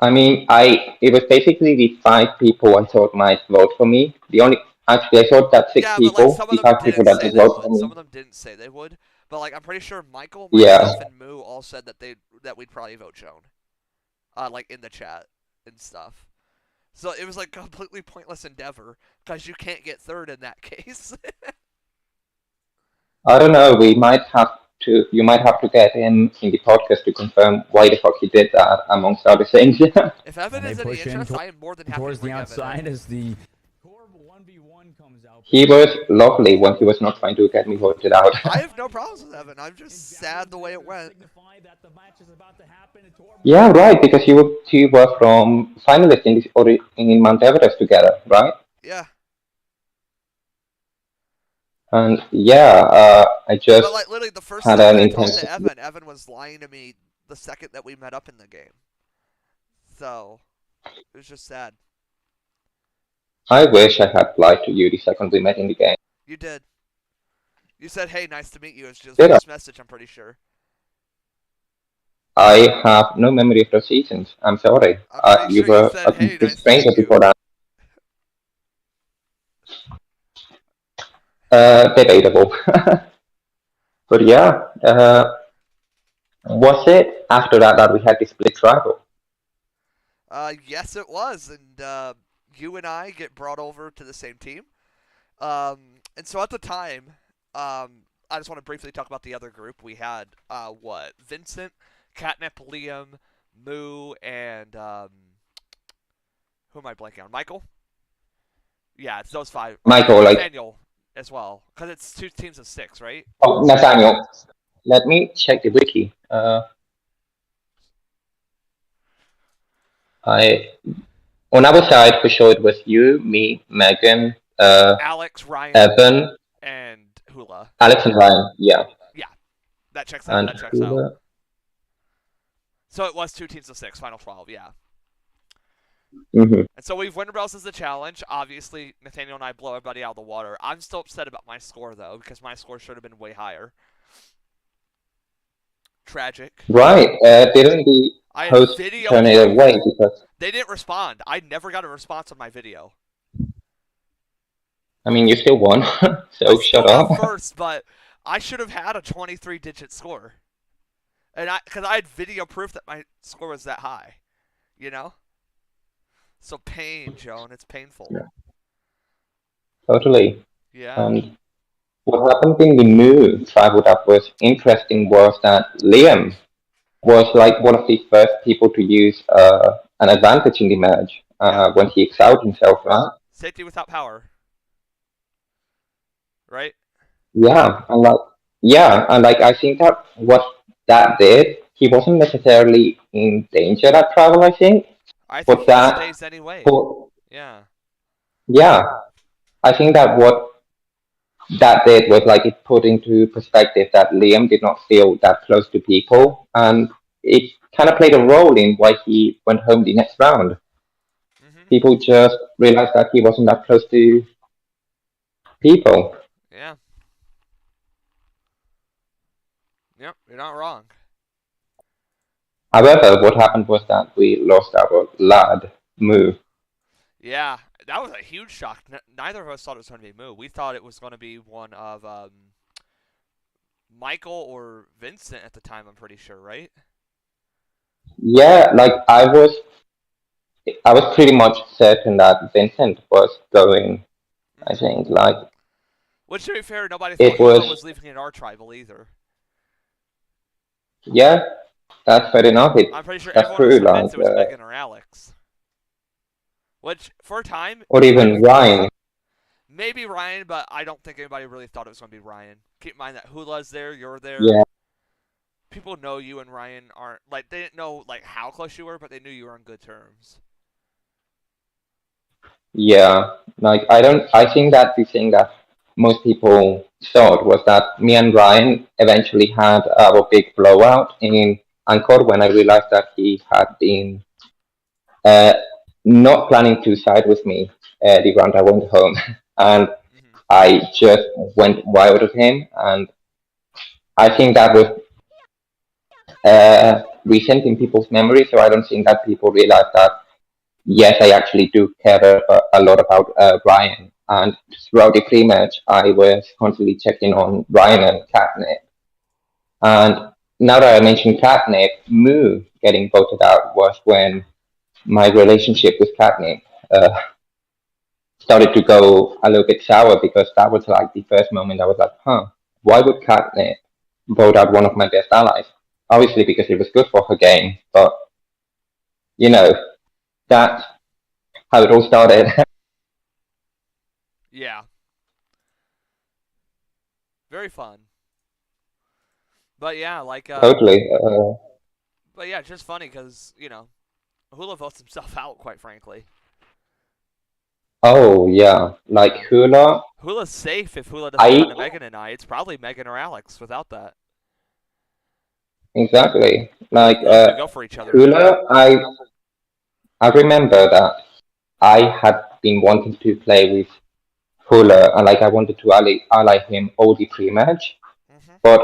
I mean, I it was basically the 5 people I thought might vote for me. The only actually I thought that six Yeah, but like people, some of the them 5 people didn't that say would they vote for would. Some me. of them didn't say they would. But like I'm pretty sure Michael, Yeah, myself, and Moo all said that we'd probably vote Joan. Like in the chat and stuff. So it was like a completely pointless endeavor because you can't get third in that case. I don't know. We might have to. You might have to get him in the podcast to confirm why the fuck he did that, amongst other things. If Evan is any interest, I am more than happy to towards the bring Evan outside in. as the Corb 1v1 comes out. He was lovely when he was not trying to get me voted out. I have no problems with Evan. I'm just sad the way it went. Yeah, right. Because you were from finalists in this or in Mount Everest together, right? Yeah. And yeah, I But just like literally the first had time an that I talked intense. to Evan, Evan was lying to me the second that we met up in the game. So it was just sad. I wish I had lied to you the second we met in the game. You did. You said, "Hey, nice to meet you." It's just Did I? voice message. I'm pretty sure. I have no memory of those seasons. I'm sorry. I'm pretty You sure you were said, a "Hey, complete nice to meet stranger you." before that. Debatable. But yeah, was it after that we had the split tribal? Yes, it was, and you and I get brought over to the same team. And so at the time, I just want to briefly talk about the other group. We had what Vincent, Catnip, Liam, Moo, and who am I blanking on? Michael. Yeah, it's those 5. Oh, and Michael, like, Nathaniel as well, because it's 2 teams of 6, right? oh, Nathaniel. Let me check the wiki. I on our side for sure it was you, me, Megan, Alex, Ryan, Evan, and Hula. Alex, and Ryan. Yeah, Yeah, that checks out. and That checks out. Hula. So it was 2 teams of 6, final 12. Yeah. Mm-hmm. And so we've Winterbells as the challenge. Obviously, Nathaniel and I blow everybody out of the water. I'm still upset about my score, though, because my score should have been way higher. Tragic. Right. Didn't the I had host video turn it proof. away because They didn't respond. I never got a response on my video. I mean you still won, I so still shut got up. first, but I should have had a 23-digit score, and because I had video proof that my score was that high, you know. So pain, Joan. It's painful. Yeah, totally. Yeah. And what happened in the move traveled up was interesting was that Liam was like one of the first people to use an advantage in the merge Yeah. when he excelled himself, right? Safety without power, right? Yeah, and like I think that what that did, he wasn't necessarily in danger at travel, I think, I think but he that stays anyway. put, Yeah. yeah, I think that what that did was like it put into perspective that Liam did not feel that close to people, and it kind of played a role in why he went home the next round. Mhm. People just realized that he wasn't that close to people. Yeah. Yep. You're not wrong. However, what happened was that we lost our lad move. Yeah. That was a huge shock. Neither of us thought it was going to be Moo. We thought it was going to be one of Michael or Vincent at the time. I'm pretty sure, right? Yeah, like I was pretty much certain that Vincent was going. I Mhm. think like Which, to be fair, nobody thought it Hula was. was leaving in our tribal either. Yeah, that's fair enough. I'm pretty sure That's everyone was true. Like convinced it was Megan or Alex. Which, for a time, or might even have been Ryan. maybe Ryan, but I don't think anybody really thought it was going to be Ryan. Keep in mind that Hula's there, you're there. Yeah, People know you and Ryan aren't like they didn't know like how close you were, but they knew you were on good terms. yeah. Like I don't. I think that the thing that most people thought was that me and Ryan eventually had our big blowout in Angkor when I realized that he had been uh, not planning to side with me the round I went home, and Hmm. I just went wild with him, and I think that was recent in people's memory. So I don't think that people realize that yes, I actually do care a lot about Ryan. And throughout the pre-match, I was constantly checking on Ryan and Catnip. And now that I mentioned Catnip, Moo getting voted out was when my relationship with Catnip uh, started to go a little bit sour because that was like the first moment I was like, huh, why would Catnip vote out one of my best allies? Obviously because it was good for her game, but you know, that's how it all started. Yeah, very fun. But yeah, like Totally. but yeah, just funny because Hula votes himself out. Quite frankly, Oh yeah, like yeah. Hula. Hula's safe if Hula doesn't I run to Megan and I. It's probably Megan or Alex without that. exactly like Those two go for each other. Hula. I remember that I had been wanting to play with Hula, and like I wanted to ally him all the pre-match, Hmm. but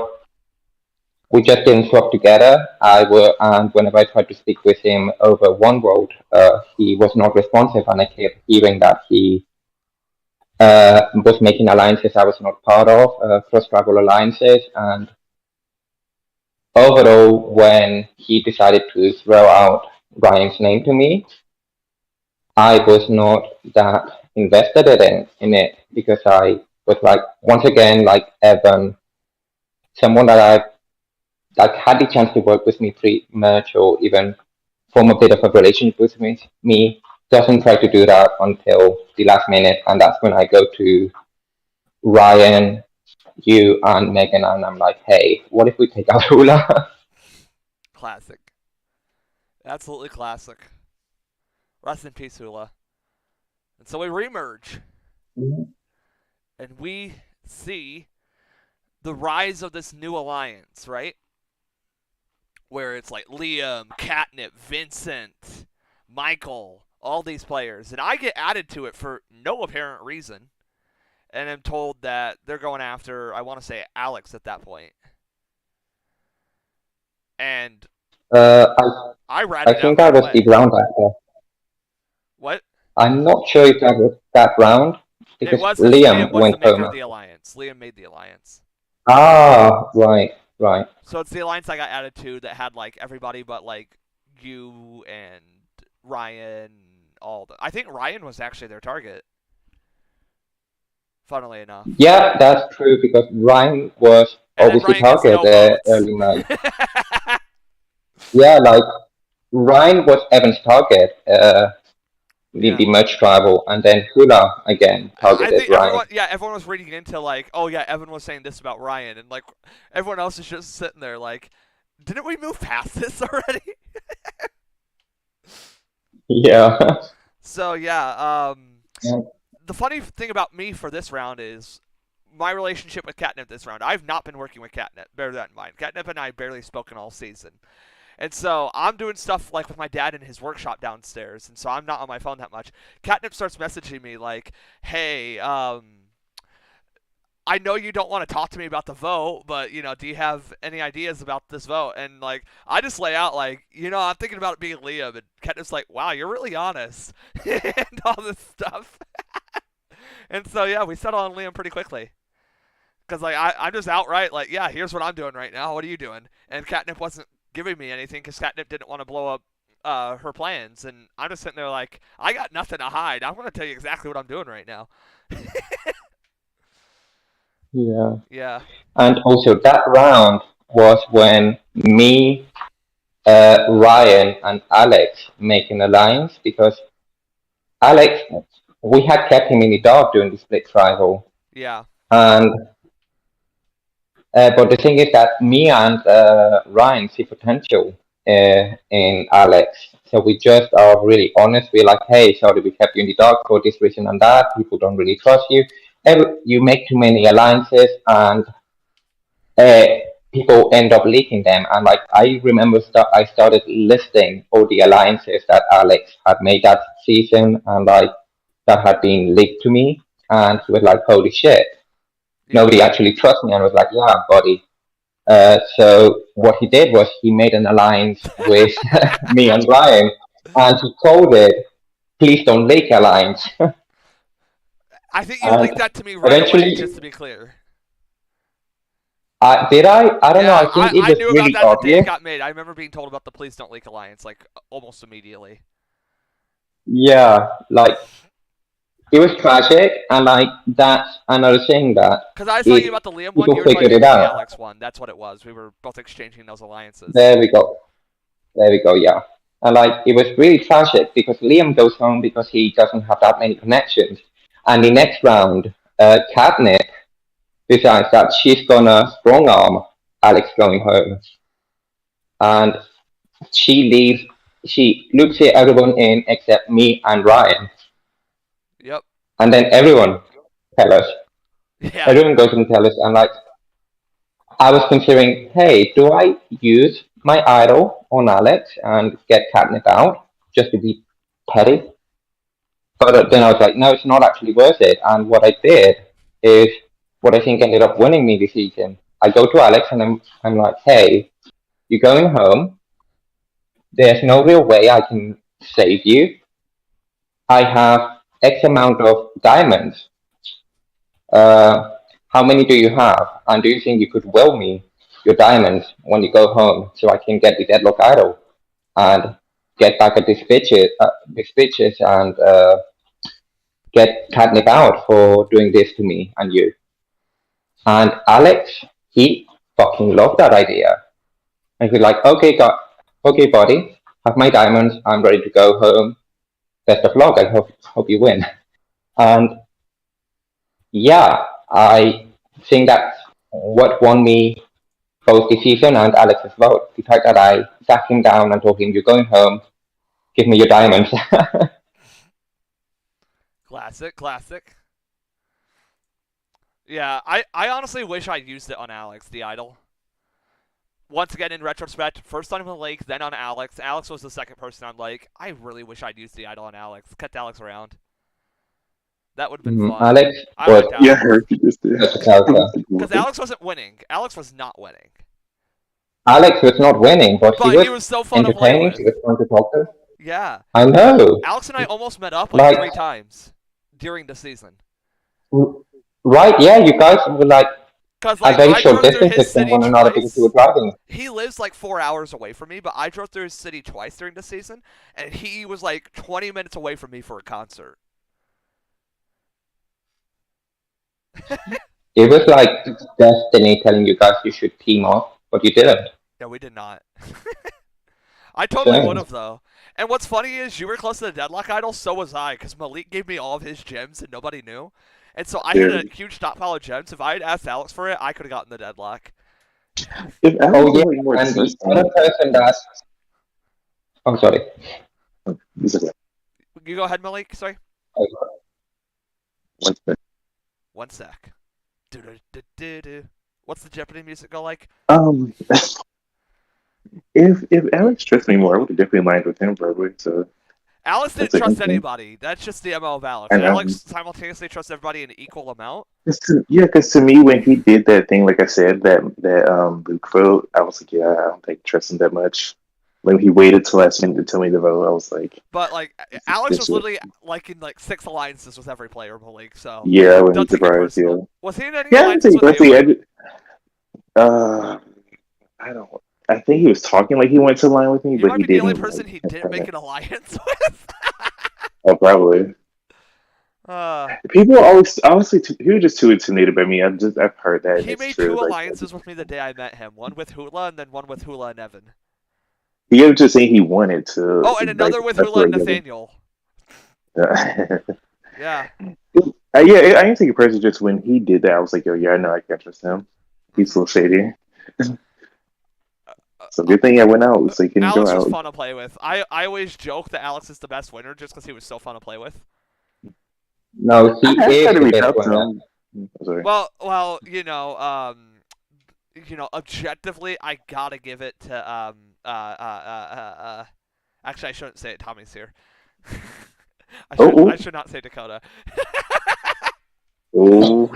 we just didn't swap together. And whenever I tried to speak with him over one world, he was not responsive, and I kept hearing that he was making alliances I was not part of, cross-tribal alliances, and overall, when he decided to throw out Ryan's name to me, I was not that invested in it because I was like, once again, like Evan, someone that I like had the chance to work with me pre-merge or even form a bit of a relationship with me doesn't try to do that until the last minute, and that's when I go to Ryan, you, and Megan, and I'm like, hey, what if we take out Hula? Classic. Absolutely classic. Rest in peace, Hula. And so we remerge, and we see the rise of this new alliance, right? Where it's like Liam, Catnip, Vincent, Michael, all these players. And I get added to it for no apparent reason. And I'm told that they're going after, I want to say, Alex at that point. And uh, I I ratted out think right that was the away. round after. What? I'm not sure if that was that round It because was because Liam Liam was the went maker home. of the alliance. Liam made the alliance. Ah, right, right. So it's the alliance I got added to that had like everybody but like you and Ryan. I think Ryan was actually their target. Funnily enough, Yeah, that's true because Ryan was and then obviously Ryan gets target no votes. early night. Yeah, like Ryan was Evan's target in Yeah. the merge tribal, and then Hula again I targeted think Ryan. everyone was reading into like, oh yeah, Evan was saying this about Ryan, and like everyone else is just sitting there like, didn't we move past this already? Yeah. So yeah, Yeah. the funny thing about me for this round is my relationship with Catnip this round. I've not been working with Catnip. Bear that in mind. Catnip and I have barely spoken all season. And so I'm doing stuff like with my dad in his workshop downstairs, and so I'm not on my phone that much. Catnip starts messaging me like, "Hey, I know you don't want to talk to me about the vote, but do you have any ideas about this vote?" And like, I just lay out like, I'm thinking about it being Liam, and Catnip's like, "Wow, you're really honest," and all this stuff. And so yeah, we settled on Liam pretty quickly. Because like I'm just outright like, yeah, here's what I'm doing right now. What are you doing? And Catnip wasn't giving me anything because Catnip didn't want to blow up her plans. And I'm just sitting there like, I got nothing to hide. I'm gonna tell you exactly what I'm doing right now. Yeah. Yeah. And also that round was when me, Ryan, and Alex make an alliance because Alex, we had kept him in the dark during the split tribal, Yeah. and but the thing is that me and Ryan see potential in Alex. So we just are really honest. We're like, hey, sorry, we kept you in the dark for this reason and that. People don't really trust you. You make too many alliances, and uh, people end up leaking them. And like I remember, I started listing all the alliances that Alex had made that season, and like that had been leaked to me. And he was like, holy shit. Yeah. Nobody actually trusts me. And I was like, yeah, buddy, so what he did was he made an alliance with me and Ryan, and he called it "Please Don't Leak Alliance." I think you And leaked that to me right away, just eventually, to be clear. did I? I don't know. Yeah, I think it I was knew about really that the day it obvious. got made. I remember being told about the Please Don't Leak Alliance like almost immediately. Yeah, like it was tragic, and like that's another thing that Because I was telling you it about the Liam one, you people were telling figured me it about the out. Alex one. That's what it was. We were both exchanging those alliances. There we go. There we go. Yeah, and like it was really tragic because Liam goes home because he doesn't have that many connections, and the next round, Katniss decides that she's gonna strong arm Alex going home, and she leaves. She loops everyone in except me and Ryan, Yep. and then everyone tell us. Yeah. Everyone goes and tell us, and like I was considering, hey, do I use my idol on Alex and get Catnip out just to be petty? But then I was like, no, it's not actually worth it. And what I did is what I think ended up winning me this season. I go to Alex and I'm like, hey, you're going home. There's no real way I can save you. I have X amount of diamonds. Uh, how many do you have? And do you think you could will me your diamonds when you go home so I can get the deadlock idol and get back at these bitches and get catnip out for doing this to me and you? And Alex, he fucking loved that idea. And he's like, okay, okay, buddy, have my diamonds. I'm ready to go home. Best of luck. I hope you win. And yeah, I think that's what won me both the season and Alex's vote. The fact that I sat him down and told him, you're going home, give me your diamonds. Classic. Classic. Yeah, I honestly wish I used it on Alex, the idol. Once again, in retrospect, first on the lake, then on Alex. Alex was the second person I'm like, I really wish I'd used the idol on Alex. Kept Alex around. That would have been fun. Alex I was liked Yeah, I Alex. heard you just did. such a character. Because Alex wasn't winning. Alex was not winning. Alex was not winning, but he But was he was so fun to play entertaining. He with. was fun to talk to. Yeah. I know. Alex and I almost met up like Like, 3 times during the season. right, yeah, you guys were like Cause a like very I short drove through distance his between city one another because you were twice. driving. He lives like 4 hours away from me, but I drove through his city twice during the season, and he was like 20 minutes away from me for a concert. It was like destiny telling you guys you should team up, but you didn't. Yeah, we did not. I totally would Shame. have though. And what's funny is you were close to the deadlock idol, so was I, because Malik gave me all of his gems and nobody knew. And so I had a Dude, huge stockpile of gems. If I had asked Alex for it, I could have gotten the deadlock. if Alex Oh was yeah, like more and the other trusting, person that. Oh, sorry. he's like, You go ahead, Malik. Sorry. like that. One sec. Do-do-do-do-do. What's the Jeopardy music go like? Um, if Alex trusted me more, I would have definitely lined with him probably. So Alex that's didn't a him trust thing. anybody. That's just the MO of Alex. And Alex simultaneously trusts everybody in an equal amount. yeah, because to me, when he did that thing, like I said, that Luke vote, I was like, yeah, I don't think trust him that much. When he waited till last minute to tell me the vote, I was like, But like Alex this was shit. literally like in like 6 alliances with every player in the league, so Yeah, I wouldn't don't be take it surprised. Yeah, personal. Was he in any yeah, I alliances think with let's you? see. Uh, I don't. I think he was talking like he went to line with me, You but might he be the only didn't. person Like, he didn't make an alliance with. oh, probably. uh, People always, honestly, he was just too intimidated by me. I've heard that, and he it's made true. two Like, alliances with me the day I met him. One with Hula and then one with Hula and Evan. he was just saying he wanted to, Oh, and like, another with that's Hula where and he got Nathaniel. it. Yeah. Yeah, I didn't think a person just when he did that, I was like, yo, yeah, I know I can't trust him. He's so shady. So good thing I went out so he couldn't go Alex was out. fun to play with. I always joke that Alex is the best winner just because he was so fun to play with. No, I he have tried is to the reach best out to winner. him. Sorry. Well, objectively, I gotta give it to Actually, I shouldn't say it. Tommy's here. Oh, I oh, should not say Dakota. oh.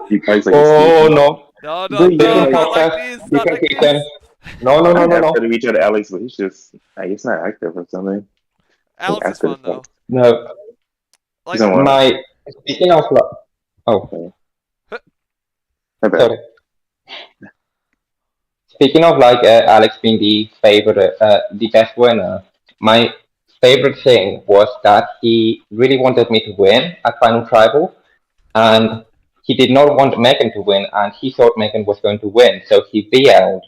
You guys like a Oh sneaky. no, No, no, But no, yeah, not like podcast, this, not different like kitchen. this. No, no, I no, no, have tried to no, reach out to Alex, but he's not active or something. I think Alex is after the fun fact. though. no. He's Like, on what? My speaking of oh, My bad. sorry. Speaking of Alex being the favorite, the best winner, my favorite thing was that he really wanted me to win at Final Tribal, and he did not want Megan to win, and he thought Megan was going to win, so he VL'd.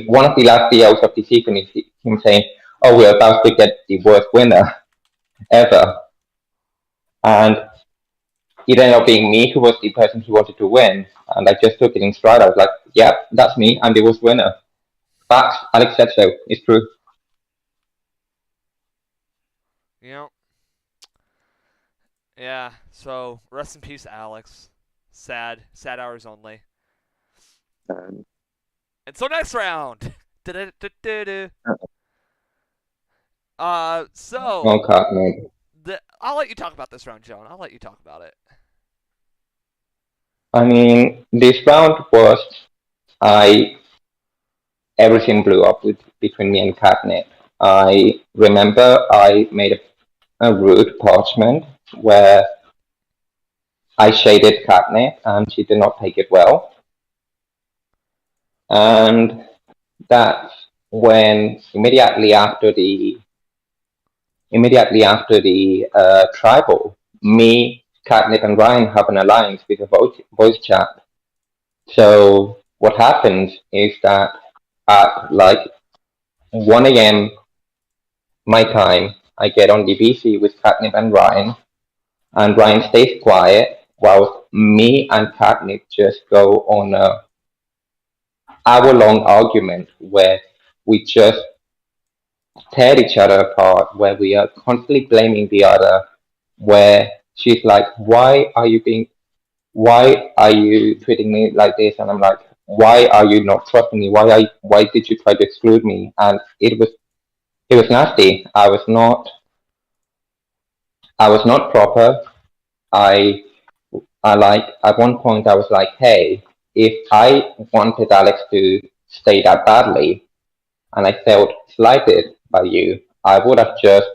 One of the last VLs of the season is him saying, "Oh, we're about to get the worst winner ever," and it ended up being me who was the person he wanted to win, and I just took it in stride. I was like, "Yep, that's me. I'm the worst winner." Facts. Alex said so. It's true. you know, yeah. So rest in peace, Alex. Sad, sad hours only. Um, And so next round. Du-du-du-du-du. So Oh, God, no. I'll let you talk about this round, Joan. I'll let you talk about it. I mean, this round was I everything blew up between me and Catnip. I remember I made a rude parchment where I shaded Catnip and she did not take it well. And that's when immediately after the tribal, me, Catnip, and Ryan have an alliance with a voice chat. So what happens is that at like 1 a.m. my time, I get on the BC with Catnip and Ryan stays quiet while me and Catnip just go on a hour-long argument where we just tear each other apart, where we are constantly blaming the other, where she's like, why are you treating me like this? And I'm like, why are you not trusting me? Why did you try to exclude me? And it was nasty. I was not proper. I I like at one point I was like, hey, if I wanted Alex to stay that badly and I felt slighted by you, I would have just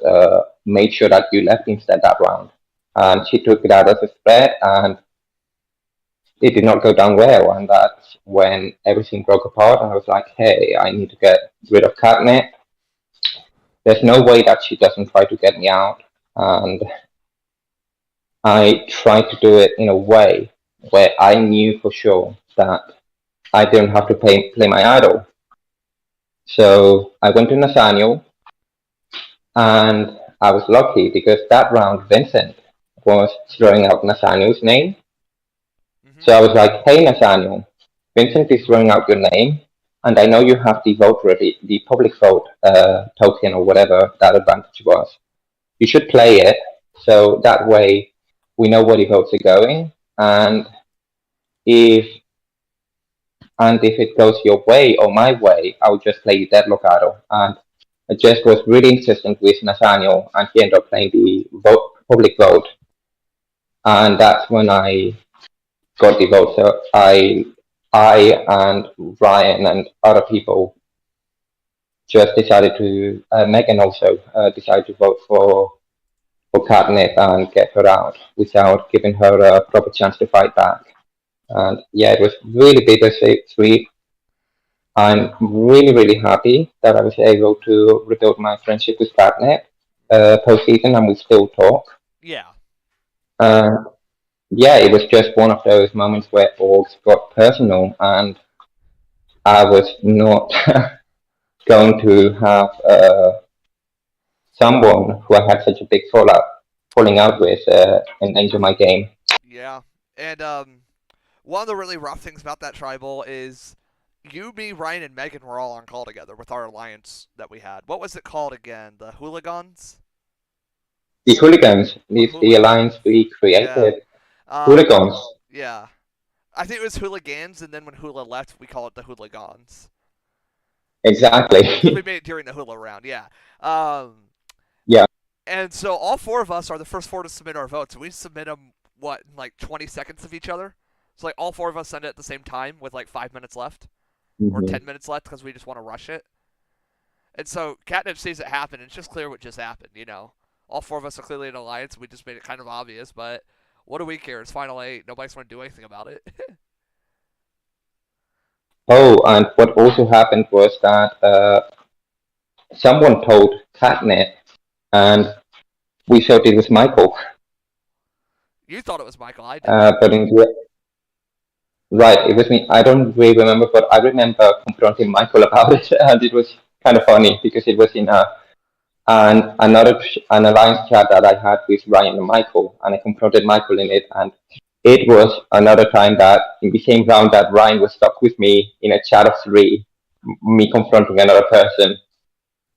made sure that you left instead that round. And she took it out as a spread, and it did not go down well, and that's when everything broke apart. And I was like, hey, I need to get rid of Catnip. There's no way that she doesn't try to get me out, and I tried to do it in a way where I knew for sure that I didn't have to play my idol. So I went to Nathaniel, and I was lucky because that round Vincent was throwing out Nathaniel's name. Mm-hmm. So I was like, hey Nathaniel, Vincent is throwing out your name, and I know you have the vote ready, the public vote token or whatever that advantage was. You should play it so that way we know where the votes are going, and if if it goes your way or my way, I will just play the deadlock idol. And I just was really insistent with Nathaniel, and he ended up playing the public vote, and that's when I got the vote. So I and Ryan and other people just decided to. Megan also decided to vote for Catnip and get her out without giving her a proper chance to fight back. And yeah, it was really bittersweet. I'm really, really happy that I was able to rebuild my friendship with Catnip post-season, and we still talk. Yeah. Uh, yeah, it was just one of those moments where orgs got personal, and I was not going to have someone who I had such a big falling out with and enter my game. Yeah. And one of the really rough things about that tribal is you, me, Ryan, and Megan were all on call together with our alliance that we had. What was it called again? The Hooligans? The hooligans, the Hooligans. alliance we Yeah. created. Um, Hooligans, yeah. I think it was Hooligans, and then when Hula left, we call it the Hooligans. Because we exactly. made it during the Hula round, yeah. Um, Yeah. and so all four of us are the first four to submit our votes. We submit them, what, in like 20 seconds of each other? So, like, all four of us send it at the same time with like 5 minutes left, or Hmm. 10 minutes left because we just want to rush it. And so Catnip sees it happen, and it's just clear what just happened, you know? All four of us are clearly in alliance. We just made it kind of obvious, but what do we care? It's Final 8. Nobody's going to do anything about it. Oh, and what also happened was that someone told Catnip, and we thought it was Michael. You thought it was Michael. I didn't. But right, it was me. I don't really remember, but I remember confronting Michael about it, and it was kind of funny because it was in an alliance chat that I had with Ryan and Michael, and I confronted Michael in it, and it was another time that in the same round that Ryan was stuck with me in a chat of three, me confronting another person,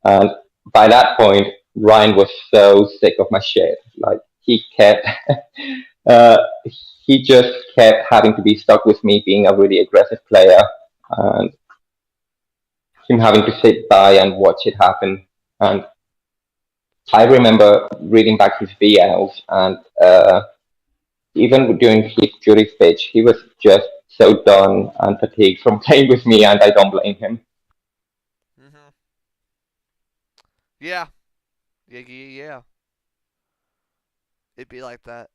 and by that point, Ryan was so sick of my shit. Like he kept, uh, he just kept having to be stuck with me being a really aggressive player, and him having to sit by and watch it happen. And I remember reading back his VLs, and even during his jury speech, he was just so done and fatigued from playing with me, and I don't blame him. Mm-hmm. Yeah. Yeah. It'd be like that.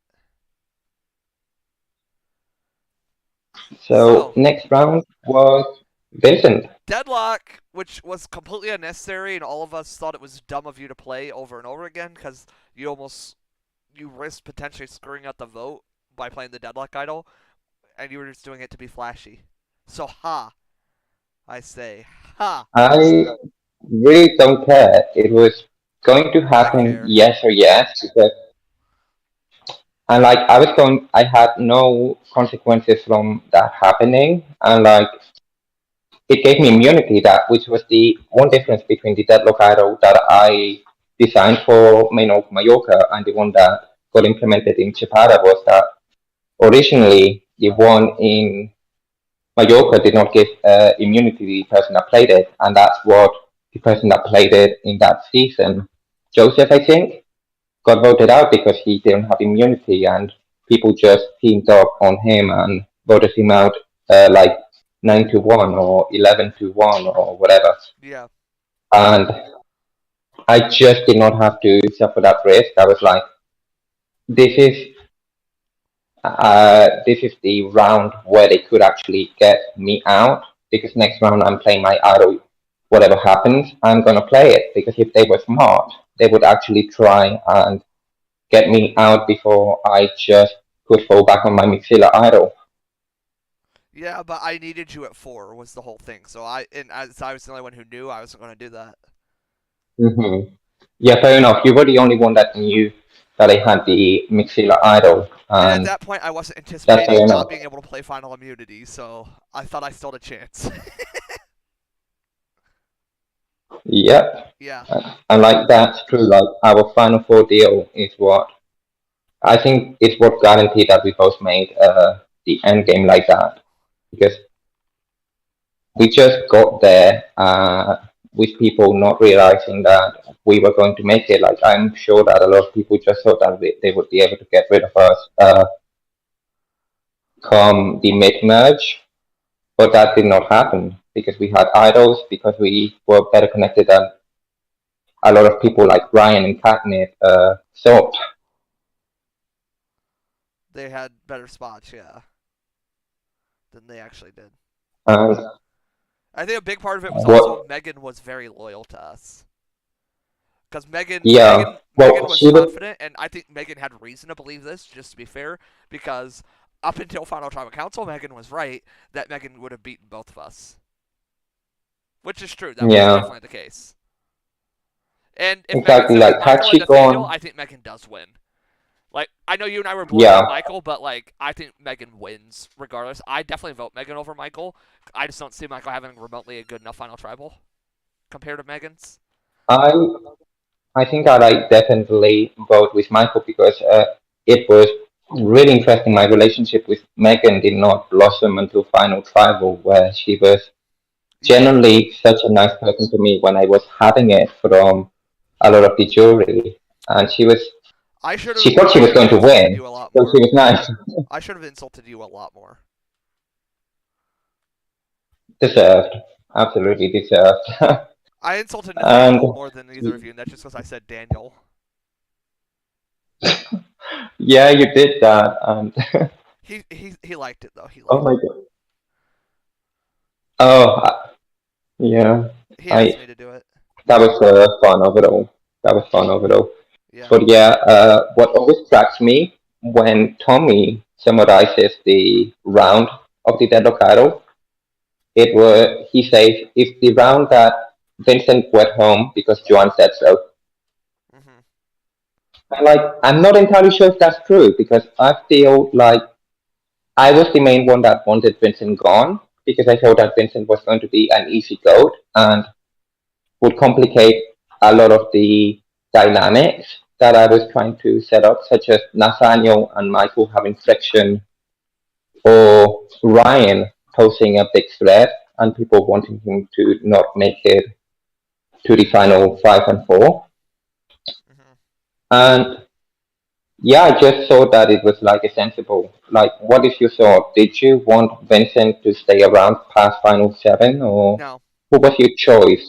So So, next round was Vincent. Deadlock, which was completely unnecessary, and all of us thought it was dumb of you to play over and over again because you risked potentially screwing up the vote by playing the Deadlock idol, and you were just doing it to be flashy. So, I say, ha! I really don't care. It was going to I happen, care. yes or yes, because and like I had no consequences from that happening, and like it gave me immunity, that which was the one difference between the deadlock idol that I designed for main of Mallorca and the one that got implemented in Chapada was that originally the one in Mallorca did not give immunity to the person that played it, and that's what the person that played it in that season, Joseph, I think, got voted out because he didn't have immunity, and people just teamed up on him and voted him out like 9-1 or 11-1 or whatever. Yeah. And I just did not have to suffer that risk. I was like, this is this is the round where they could actually get me out, because next round I'm playing my idol. Whatever happens, I'm gonna play it, because if they were smart, they would actually try and get me out before I just could fall back on my Mixilla idol. Yeah, but I needed you at 4 was the whole thing. So as I was the only one who knew, I wasn't going to do that. Yeah, fair enough. You were the only one that knew that I had the Mixilla idol, And at and that point, I wasn't that's fair anticipating enough. not being able to play Final Immunity, so I thought I still had a chance. Yep. Yeah. And like that's true. Like our Final Four deal is what I think is what guaranteed that we both made the end game like that, because we just got there with people not realizing that we were going to make it. Like I'm sure that a lot of people just thought that they would be able to get rid of us come the mid merge, but that did not happen because we had idols, because we were better connected than a lot of people like Ryan and Katnip thought. They had better spots, yeah, than they actually did. And I think a big part of it was also what? Megan was very loyal to us. Because Megan, Yeah. Megan Well, was she was. confident, and I think Megan had reason to believe this, just to be fair, because up until Final Tribal Council, Megan was right that Megan would have beaten both of us. Which is true. That was Yeah. definitely the case. And if Megan Exactly. sends Like had Michael and she Nathaniel, gone. I think Megan does win. Like, I know you and I were both Yeah. on Michael, but, like, I think Megan wins regardless. I definitely vote Megan over Michael. I just don't see Michael having remotely a good enough Final Tribal compared to Megan's. I I think that I definitely vote with Michael because it was really interesting. My relationship with Megan did not blossom until final tribal, where she was Yeah. generally such a nice person to me when I was having it from a lot of the jury, and she thought she I was should going have to insulted win, you a lot so she more. was nice. I should have insulted you a lot more. Deserved, absolutely deserved. I insulted And Nathaniel more than either of you, and that's just because I said Daniel. yeah, you did that, and He liked it though. He oh liked my it. god, oh yeah, He asked I me to do it. that was fun overall. That was fun overall. Yeah. But yeah, what always tracks me when Tommy summarizes the round of the deadlock idol, he says it's the round that Vincent went home because Joan said so. Mhm. And like I'm not entirely sure if that's true because I feel like I was the main one that wanted Vincent gone because I thought that Vincent was going to be an easy goat and would complicate a lot of the dynamics that I was trying to set up, such as Nathaniel and Michael having friction, or Ryan posing a big threat and people wanting him to not make it to the final 5 and 4. Mhm. And yeah, I just thought that it was like a sensible. Like, what is your thought? Did you want Vincent to stay around past final 7, or No, who was your choice?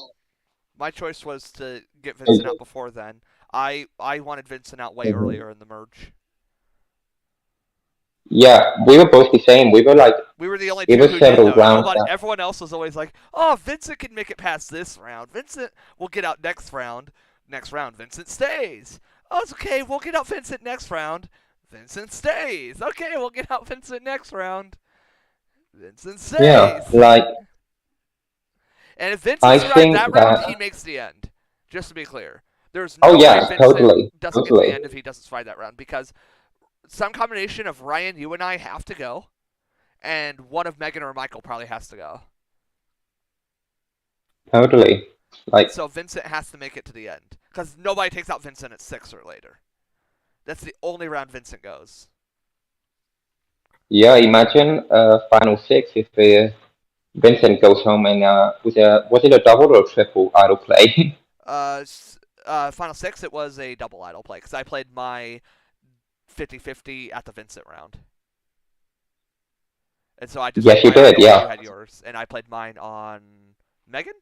my choice was to get Vincent out before then. I wanted Vincent out way Mhm. earlier in the merge. Yeah, we were both the same. We were like, We were the only it two was who did several though. rounds Nobody, that, everyone else was always like, "Oh, Vincent can make it past this round. Vincent will get out next round. Next round, Vincent stays. Oh, it's okay. We'll get out Vincent next round. Vincent stays. Okay, we'll get out Vincent next round. Vincent yeah, stays." like, And if Vincent I survived that think round, that, he makes the end. Just to be clear, there's oh no way yeah, Vincent totally, doesn't get to the totally, end if he doesn't survive that round because some combination of Ryan, you and I have to go, and one of Megan or Michael probably has to go. totally. Like, So Vincent has to make it to the end because nobody takes out Vincent at 6 or later. That's the only round Vincent goes. yeah, imagine final 6 if Vincent goes home and was it a double or triple auto play? Uh, Final 6, it was a double idol play because I played my 50-50 at the Vincent round. And so I just had Yes, you my did. idol and you Yeah, had yours. And I played mine on Megan?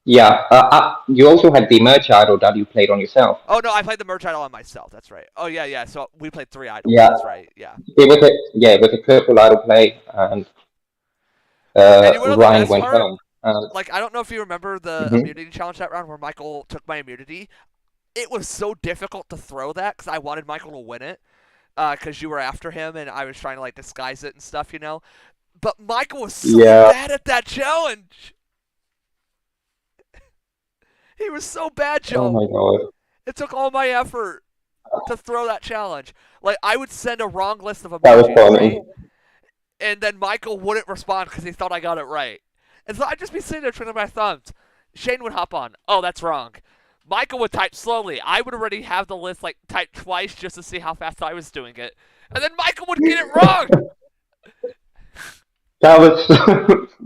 Yeah. You also had the merch idol that you played on yourself. Oh no, I played the merge idol on myself. That's right. Oh yeah, yeah. So we played three idols. Yeah. That's right. Yeah. It was a purple idol play, and And you know the Ryan best went part? home. Like I don't know if you remember the Mhm. immunity challenge that round where Michael took my immunity. It was so difficult to throw that because I wanted Michael to win it because you were after him and I was trying to like disguise it and stuff, you know. But Michael was so Yeah. bad at that challenge. He was so bad, Oh Joe. my god. It took all my effort to throw that challenge. Like I would send a wrong list of That was emojis, right? funny. And then Michael wouldn't respond because he thought I got it right. And so I'd just be sitting there twiddling my thumbs. Shane would hop on. Oh, that's wrong. Michael would type slowly. I would already have the list like typed twice just to see how fast I was doing it. And then Michael would get it wrong. That was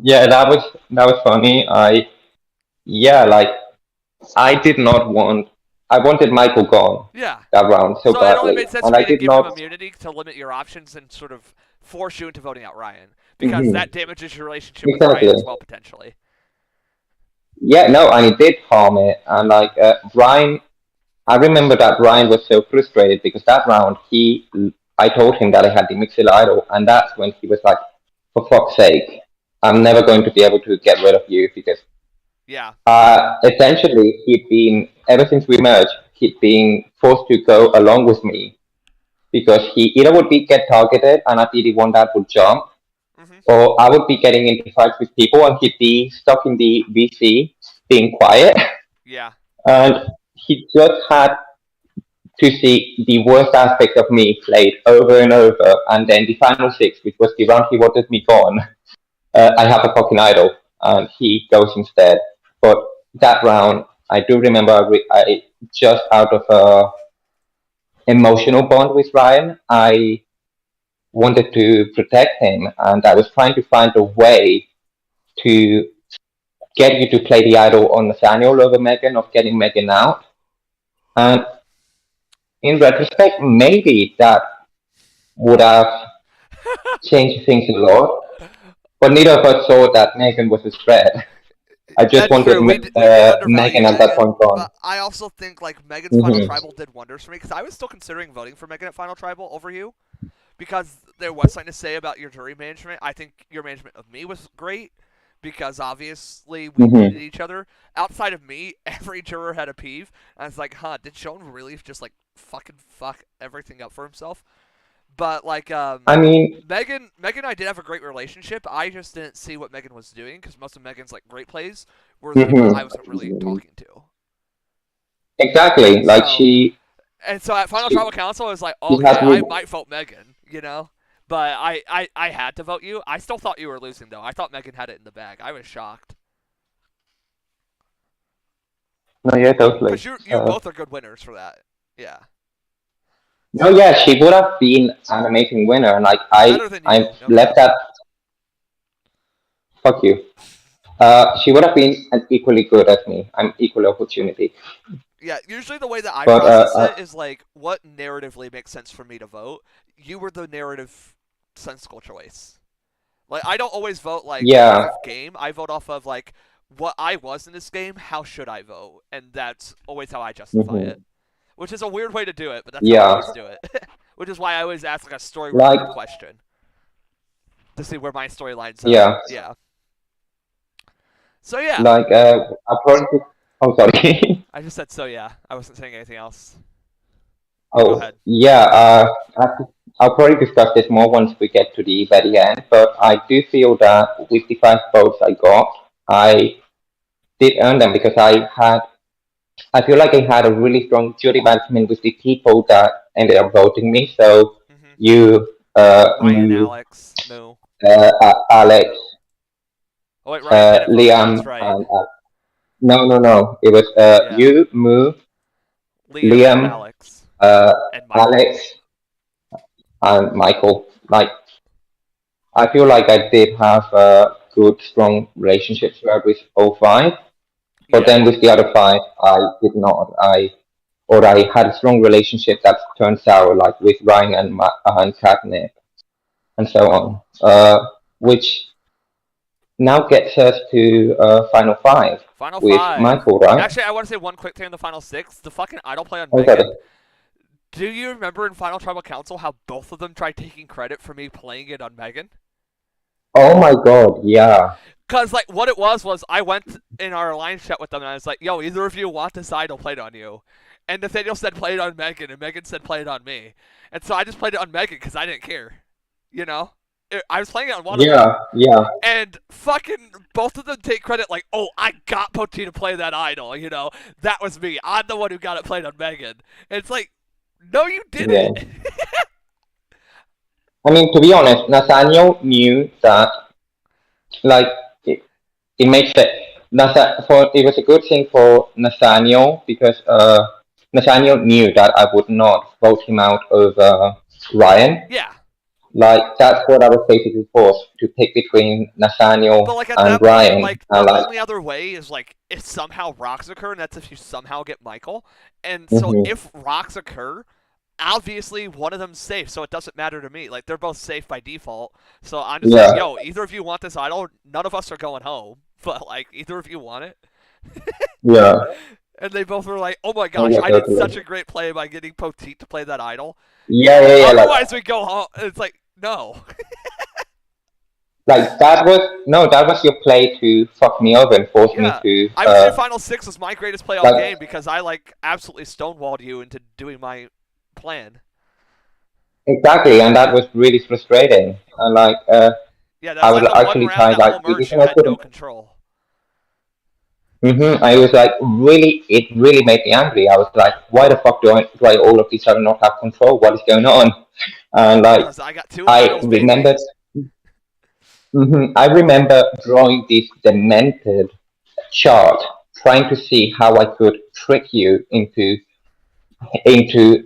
yeah. That was funny. Yeah, like I did not want. I wanted Michael gone Yeah. that round so So it only badly, made sense and for I me to did give him not. immunity to limit your options and sort of force you into voting out Ryan. Because Mhm. that damages your relationship with Ryan Exactly. as well, potentially. Yeah, no, and it did harm it. And like Ryan, I remember that Ryan was so frustrated because that round I told him that I had the Mixer idol, and that's when he was like, "For fuck's sake, I'm never going to be able to get rid of you because Yeah. essentially he'd been ever since we merged, he'd been forced to go along with me because he either would be get targeted and I'd be the one that would jump, Mm-hmm. or I would be getting into fights with people and he'd be stuck in the VC being quiet. Yeah. And he just had to see the worst aspect of me played over and over. And then the final six, which was the round he wanted me gone, I have a fucking idol, and he goes instead. But that round, I do remember I just out of a emotional bond with Ryan, I wanted to protect him, and I was trying to find a way to get you to play the idol on Nathaniel over Megan, of getting Megan out. And in retrospect, maybe that would have changed things a lot. But neither of us saw that Megan was a threat. I just That's wanted true. We did undervalue Megan at that Megan, point gone. but I also think like Megan's final Hmm. tribal did wonders for me because I was still considering voting for Megan at final tribal over you because there was something to say about your jury management. I think your management of me was great because obviously we needed Hmm. each other. Outside of me, every juror had a peeve. And I was like, huh, did Sean really just like fucking fuck everything up for himself? But like I mean, Megan and I did have a great relationship. I just didn't see what Megan was doing because most of Megan's like great plays were the people I wasn't really hmm, talking to. exactly. And Like so and so at final she, tribal council, I was like, she okay, had I me. might vote Megan, you know. But I had to vote you. I still thought you were losing though. I thought Megan had it in the bag. I was shocked No, yeah, totally. because you both are good winners for that. Yeah, No, yeah, she would have been an amazing winner. And like better than I you, no left doubt. that. Fuck you. She would have been an equally good as me. I'm equal opportunity. Yeah, usually the way that I But process it is like, what narratively makes sense for me to vote? You were the narrative sensical choice. Like, I don't always vote like off yeah. of game. I vote off of like what I was in this game. How should I vote? And that's always how I justify it. Hmm. Which is a weird way to do it, but that's how I Yeah. always do it. Which is why I always ask like a story Like, related question to see where my story lines up. yeah. Yeah. So yeah, Like, according to. Oh, sorry. I just said so yeah. I wasn't saying anything else. Go Oh, ahead. yeah. I'll probably discuss this more once we get to the very end. But I do feel that with the 5 votes I got, I did earn them because I feel like I had a really strong jury management with the people that ended up voting me. So Mhm. you, Ryan, Alex, Moo. Alex, Oh wait, Ryan didn't vote you. That's Liam, right. and no. It was Yeah. you, Moo, Liam, Liam, Alex, uh, and Michael. Alex, and Michael. Like, I feel like I did have a good, strong relationship with all five. But Yeah. then with the other five, I did not. I had a strong relationship that turned sour, like with Ryan and Catnip and so on. Which now gets us to Final Five Final with five. Michael, right? Actually, I want to say one quick thing on the final six. The fucking idol play on Okay. Megan. Do you remember in Final Tribal Council how both of them tried taking credit for me playing it on Megan? Oh my god, yeah. Cause like what it was I went in our alliance chat with them and I was like, "Yo, either of you want this idol played on you?" And Nathaniel said play it on Megan, and Megan said play it on me. And so I just played it on Megan because I didn't care, you know. I was playing it on one of them, Yeah, yeah. and fucking both of them take credit like, "Oh, I got Poti to play that idol," you know. That was me. I'm the one who got it played on Megan. And it's like, no, you Yeah. didn't. I mean, to be honest, Nathaniel knew that, like, it makes it. It was a good thing for Nathaniel because Nathaniel knew that I would not vote him out over Ryan. Yeah. Like, that's what I was basically forced to pick between Nathaniel But like at and that point, Ryan. like And the like, only other way is like if somehow rocks occur, and that's if you somehow get Michael. And so mhm. if rocks occur, obviously one of them's safe, so it doesn't matter to me. Like they're both safe by default. So I'm just Yeah, like, yo, either of you want this idol, none of us are going home. But like either of you want it. yeah, And they both were like, oh my oh, gosh, yeah, I did such totally. a great play by getting Poteet to play that idol. You Yeah, know, yeah, yeah. otherwise we go home. It's like, no. That was your play to fuck me over and force me Yeah, to I would say Final Six was my greatest play all like game because I like absolutely stonewalled you into doing my plan. exactly, and that Yeah, was really frustrating. And like, yeah, I that's was like the one actually round trying that like whole the merge reason you I had no couldn't. control. I was like really, it really made me angry. I was like, why the fuck do I all of a sudden not have control? What is going on? And like, Cause I got two I idols, baby. remembered, I remember drawing this demented chart, trying to see how I could trick you into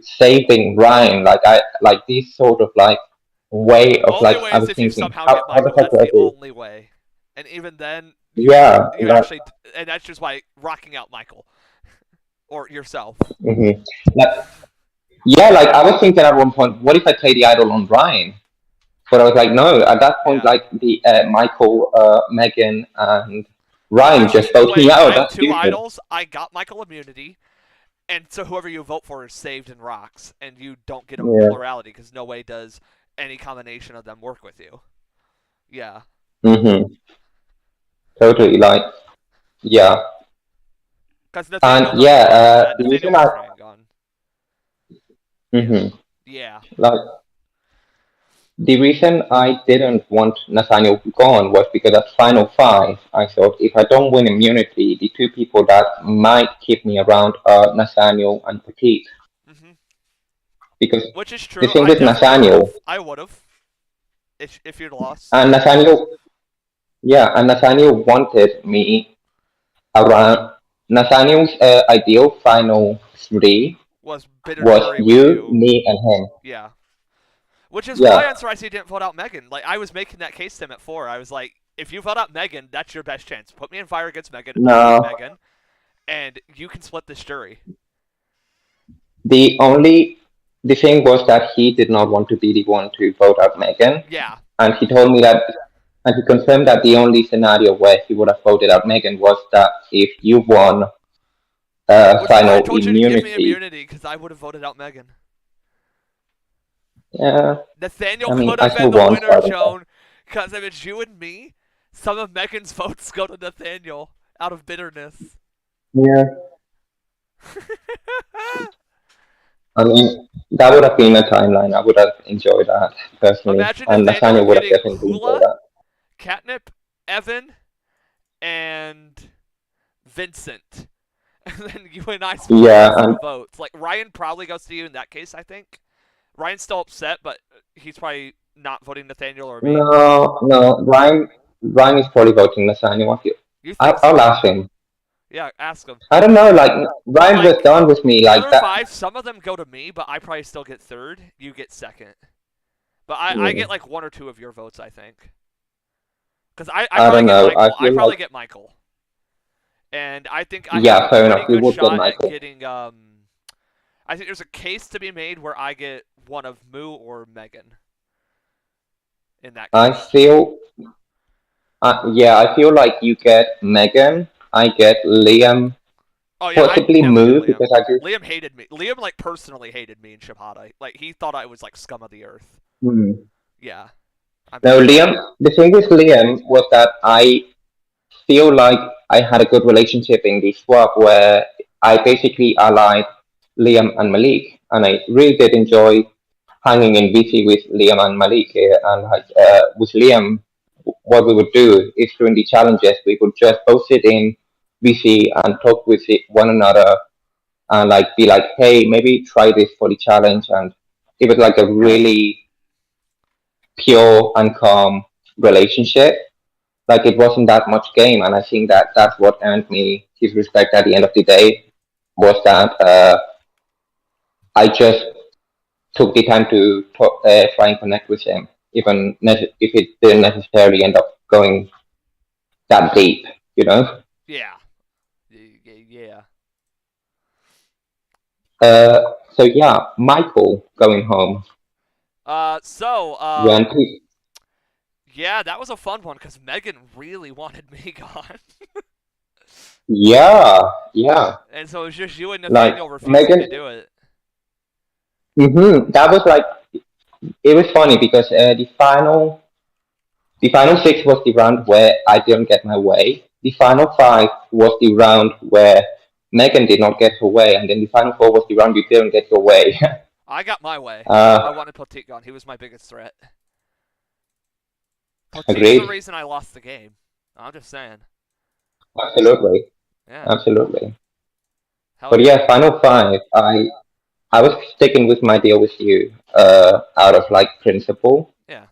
saving Ryan. Like I like this sort of like way of Only like way I is was if you thinking, somehow how get how the Michael. fuck That's do I the do? only way. And even then, Yeah, you like, actually, and that's just by rocking out Michael or yourself. like yeah, like I was thinking at one point, what if I play the idol on Ryan? But I was like, no. At that point, Yeah. like the Michael, Megan, and Well, Ryan actually, just in a vote way, me I out. have That's two stupid. idols. I got Michael immunity, and so whoever you vote for is saved and rocks, and you don't get a Yeah. plurality because no way does any combination of them work with you. Yeah. Mm-hmm. Totally. Like, yeah. Because And Nathaniel doesn't yeah, want any of that. the Nathaniel reason I, wants Ryan gone. Yeah. mm-hmm. Yeah. Like, the reason I didn't want Nathaniel gone was because at Final Five, I thought if I don't win immunity, the two people that might keep me around are Nathaniel and Petit. Hmm. Because Which is the true. thing I with definitely would Nathaniel, have. I would have if you'd lost. and Nathaniel, yeah, and Nathaniel wanted me around. Nathaniel's ideal final three Was bitter was jury with you, you. me, and him. Yeah. Which is why Yeah, I'm surprised he didn't vote out Megan. Like I was making that case to him at 4. I was like, if you vote out Megan, that's your best chance. Put me in fire against Megan. I'll beat no. Megan, and you can split this jury. The only the thing was that he did not want to be the one to vote out Megan, Yeah. and he told me that, and he confirmed that the only scenario where he would have voted out Megan was that if you won Which is why I final told you to give me immunity. immunity because I would have voted out Megan. Yeah, Nathaniel I mean, could I have been still the won. winner, Joan, because if it's you and me, some of Megan's votes go to Nathaniel out of bitterness. Yeah, I mean, that would have been a timeline. I would have enjoyed that personally, Imagine and Nathaniel Nathaniel would have getting definitely enjoyed Hula, that. Catnip, Evan, and Vincent. And then you and I split the Yeah, rest of and the votes. Like, Ryan probably goes to you in that case, I think. Ryan's still upset, but he's probably not voting Nathaniel or me. no, Ryan is probably voting Nathaniel. You think I'll so? ask him. Yeah, ask him. I don't know, like But, Ryan was like, done with me the like other that. 5, some of them go to me, but I probably still get 3rd. You get 2nd. But I Mm, get, like, 1 or 2 of your votes, I think. Because I I probably don't get know. I Michael. I feel probably like get Michael. And I think I have yeah, a fair pretty enough. You good would get shot at Michael. getting I think there's a case to be made where I get one of Moo or Megan in that I case. feel Yeah, I feel like you get Megan, I get Liam, Oh yeah, I possibly never get Moo Liam. because I just. Liam hated me. Liam like personally hated me in Chapada. Like he thought I was like scum of the earth. Hmm. Yeah, I'm No, pretty Liam. sure. The thing with Liam was that I feel like I had a good relationship in the swap where I basically allied Liam and Malik, and I really did enjoy hanging in VC with Liam and Malik. And like with Liam, what we would do is during the challenges we would just both sit in VC and talk with one another and like be like, hey, maybe try this for the challenge, and it was like a really pure and calm relationship. Like it wasn't that much game, and I think that that's what earned me his respect at the end of the day. Was that I just took the time to try and connect with him, even if it didn't necessarily end up going that deep, you know. Yeah, yeah. So yeah, Michael going home. So When he, yeah, that was a fun one because Megan really wanted me gone, yeah, yeah, and so it was just you and like Nathaniel refusing Megan. to do it. That was like it was funny because the final six was the round where I didn't get my way. The final five was the round where Megan did not get her way, and then the final four was the round you didn't get your way. I got my way. I uh, wanted Poteet gone. He was my biggest threat. Poteet's the Agreed. reason I lost the game. I'm just saying. Absolutely, Yeah. absolutely. Hell But yeah. yeah, final five. I was sticking with my deal with you, out of like principle, Yeah.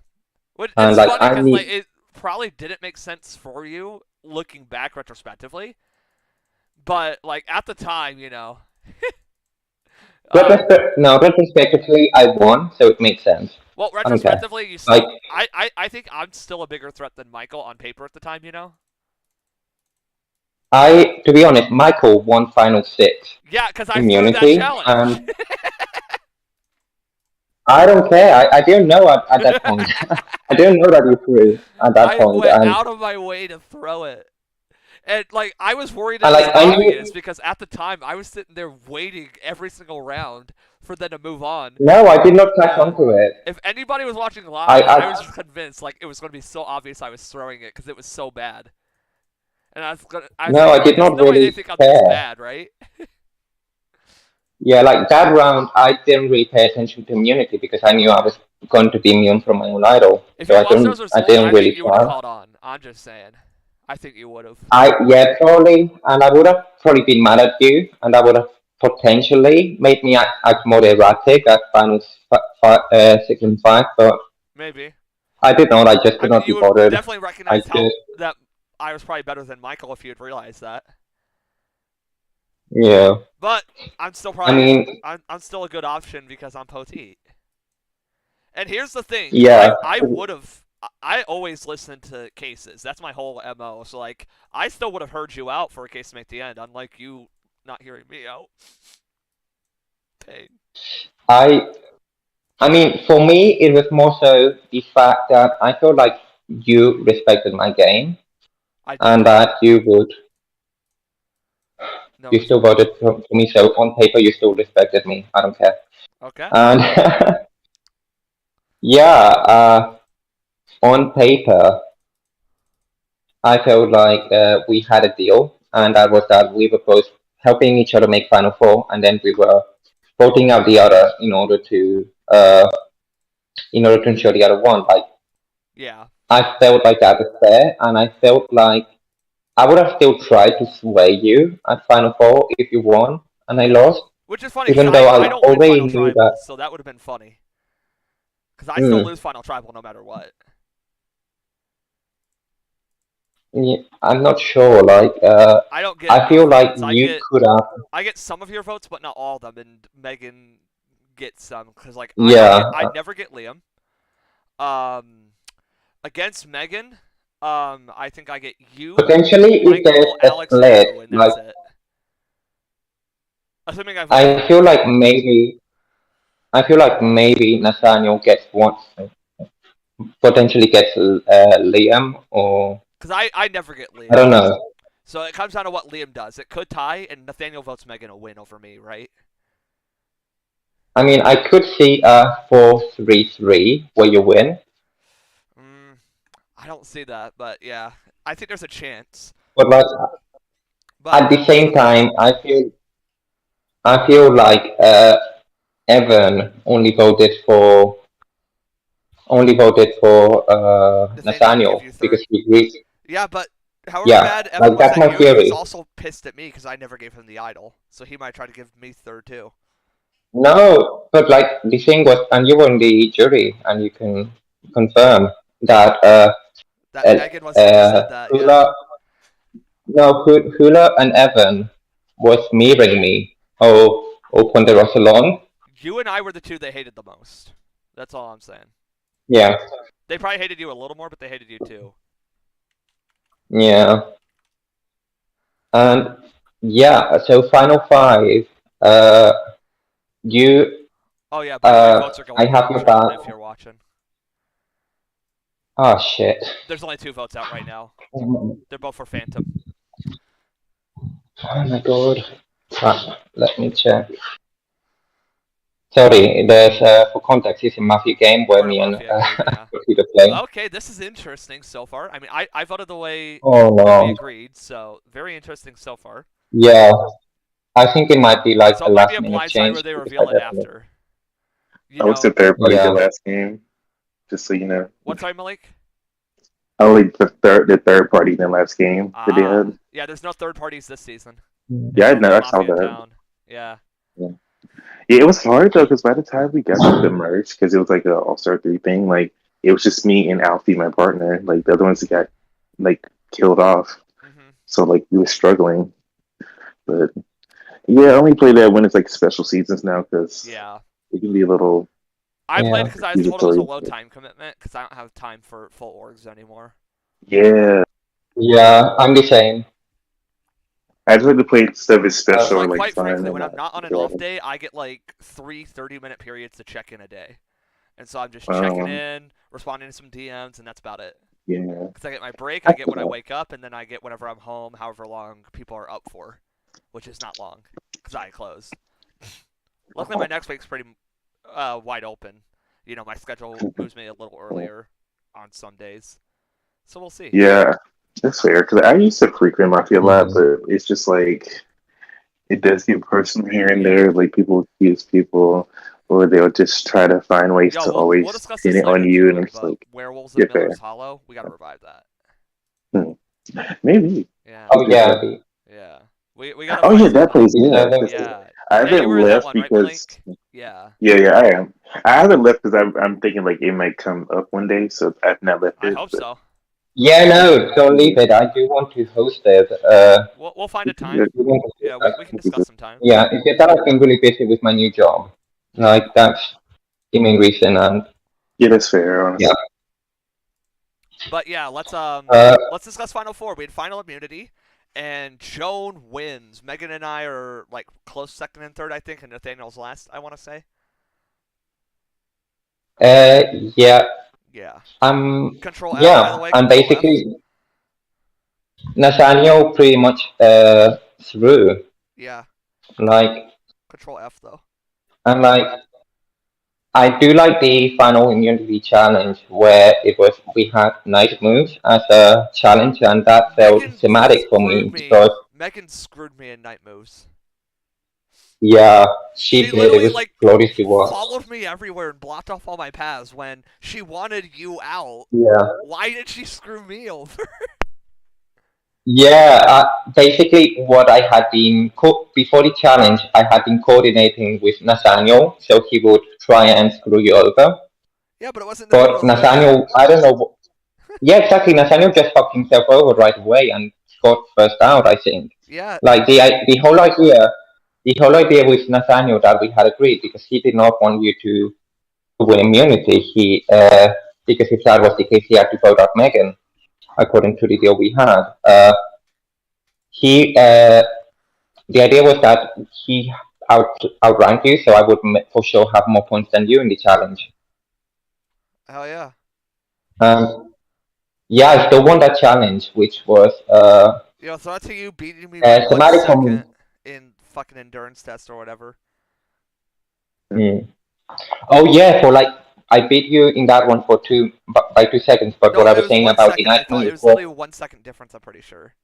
But and it's like funny I because like need it probably didn't make sense for you looking back retrospectively, but like at the time, uh, no retrospectively I won, so it makes sense. well, I don't care. retrospectively, you Like still, I think I'm still a bigger threat than Michael on paper at the time. to be honest, Michael won final six Yeah, because I threw that immunity, challenge. and I don't care. I didn't know at that point. I didn't know that you threw at that I point, went out of my way to throw it. And like I was worried it and was like I obvious knew. because at the time I was sitting there waiting every single round for them to move on. No, I did not catch Yeah. on to it. If anybody was watching I, live, I was I just convinced like it was going to be so obvious I was throwing it because it was so bad. And I was no, thinking I like, did there's not no way they really think I'm this care. bad, right? Yeah, like that round, I didn't really pay attention to immunity because I knew I was going to be immune from my own idol. If So you watch those I results, didn't I think really you would have try. caught on. I'm just saying. I think you would have. Yeah, probably, and I would have probably been mad at you, and that would have potentially made me act more erratic at finals 6 and 5. But Maybe. I did not. I just I could mean, not you be would bothered. definitely I recognize how just that I was probably better than Michael if you had realized that. yeah. But I'm still I probably mean, I'm still a good option because I'm Poteet. And here's the thing, yeah. I would have. I always listen to cases. That's my whole mo. So like, I still would have heard you out for a case to make the end, unlike you not hearing me out. Pain. I I mean, for me, it was more so the fact that I felt like you respected my game I and didn't. that No you still respect. voted for me. So on paper, you still respected me. I don't care. Okay. And yeah, on paper, I felt like we had a deal, and that was that we were both helping each other make Final Four, and then we were voting out the other in order to ensure the other won. Like Yeah. I felt like that was fair, and I felt like I would have still tried to sway you at Final Four if you won and I Yeah. lost, Which is funny because even though I I don't win already final knew that. tribals, so that would have been funny. Because I still Mm, lose final tribal no matter what. yeah, I'm not sure. I don't get I enough feel like votes. you could have. I get some of your votes, but not all of them. And Megan gets some because like Yeah, I never get Liam. Um, against Megan, I think I get you, potentially if there's Michael, a Alex, and split, Moo, and like that's it. Assuming I vote I Liam. feel like maybe Nathaniel gets one, potentially gets Liam, or Because I never get I Liam. don't know. So it comes down to what Liam does. It could tie, and Nathaniel votes Megan a win over me, right? I mean, I could see a 4-3-3 where you win, Mm, I don't see that, but yeah, I think there's a chance. but like But at the what's same up, Mike? time, I feel like Evan only voted for Nathaniel to give Nathaniel you third. because he agreed. Yeah, but however Yeah, mad Evan like was that's at my you, he was theory. also pissed at me because I never gave him the idol. So he might try to give me third too. No, but like the thing was, and you were in the jury, and you can confirm that That Megan was the one who said that. Yeah. Hula, no, Hula and Evan was mirroring me. Oh, Ponderosa. You and I were the two they hated the most. That's all I'm saying. Yeah, They probably hated you a little more, but they hated you too. yeah, and yeah. So final five. Uh, you. Oh yeah. By the way, votes are I going have down, your gentlemen. back. If you're watching, Oh shit. there's only 2 votes out right now. Oh They're both for Phantom. my god. Let me check. Sorry, there's for context, it's a Mafia game where Or a me and Mafia game, yeah. Peter play. Okay, this is interesting so far. I mean, I voted the way Oh that we no. agreed, so very interesting so far. Yeah, I think it might be like So a it might be last a minute blindside where change they because I reveal it definitely. after. You I was know, the third party the Yeah. last game, just so you know. what's sorry, Malik? Only the third party in the last game that they Ah, had. yeah. There's no third parties this season. Yeah, It's I only know. the I saw Mafia in that. town. Yeah. Yeah. Yeah, it was hard though because by the time we got to the merge, because it was like a All Star 3 thing, like it was just me and Alfie, my partner. Like the other ones that got like killed off. Hmm. So like we were struggling. But yeah, I only play that when it's like special seasons now because Yeah. it can be a little I played Yeah. because I was told it was a accusatory. low time commitment because I don't have time for full orgs anymore. Yeah, Yeah, I'm the same. I just like to play stuff as Because, special or like, like quite fun frankly, and when I'm not not on an off driving. day, I get like 3 30-minute periods to check in a day. And so I'm just checking Um, in, responding to some DMs, and that's about it. yeah, Because I get my break, I I get feel when I that. wake up, and then I get whenever I'm home, however long people are up for, which is not long, because I close. Luckily, my next week's pretty wide open. You know, my schedule moves me a little earlier on some days, so we'll see. Yeah, that's fair. Because I used to frequent Mafia a lot, Mhm. but it's just like it does get personal here and Yeah. there. Like people accuse people, or they'll just try to find ways Yo, to we'll always discuss pin this it later on you, too. and it's But like Werewolves of you're fair. Miller's Hollow, we gotta revive that. Hmm. Maybe Yeah, we Oh do yeah, that. yeah. We gotta Oh find yeah, that something. plays it's good. Yeah, I yeah. You haven't were in that left one, right, because Malik? Yeah. yeah, I am. I haven't left because I'm thinking like it might come up one day, so I've not left I it. hope But so. yeah, we no, don't leave can it. I do want to host it. We'll find a do time. it. Do want to Yeah, host that. we can discuss some time. Yeah, it's just that I've been really busy with my new job. Yeah. Like that's the main reason, and Yeah, that's fair, yeah. honestly. But yeah, Uh, let's discuss Final Four. We had Final Immunity, and Joan wins. Megan and I are like close second and third, I think, and Nathaniel's last. I want to say. uh, yeah. Yeah. I'm Control F, by the yeah. way. I'm Control F. basically Nathaniel pretty much through. Yeah. Like Control F though. I'm like I do like the final immunity challenge where it was we had nice moves as a challenge, and that felt Megan thematic for me screwed me. because Megan screwed me in night moves. yeah, She she did. It literally was like glorious to watch. followed me everywhere and blocked off all my paths when she wanted you out. Yeah. Why did she screw me over? Yeah, basically what I had been before the challenge, I had been coordinating with Nathaniel, so he would try and screw you over. Yeah, but it wasn't But Nathaniel's mission. Nathaniel, I don't know. Yeah, exactly. Nathaniel just fucked himself over right away and got first out. I think. Yeah, Like the whole idea with Nathaniel that we had agreed because he did not want you to win immunity. He because if that was the case, he had to vote out Megan according to the deal we had. He The idea was that he outranked you, so I would for sure have more points than you in the challenge. hell yeah. Um, Yeah, I still won that challenge, which was Yo, so that's you beating me by one somebody second from. in fucking endurance test or whatever. Mm. Oh yeah, for like I beat you in that one for by 2 seconds. But what No, I it was was saying one about the second. night I thought it move was literally a 1 second difference. I'm pretty sure.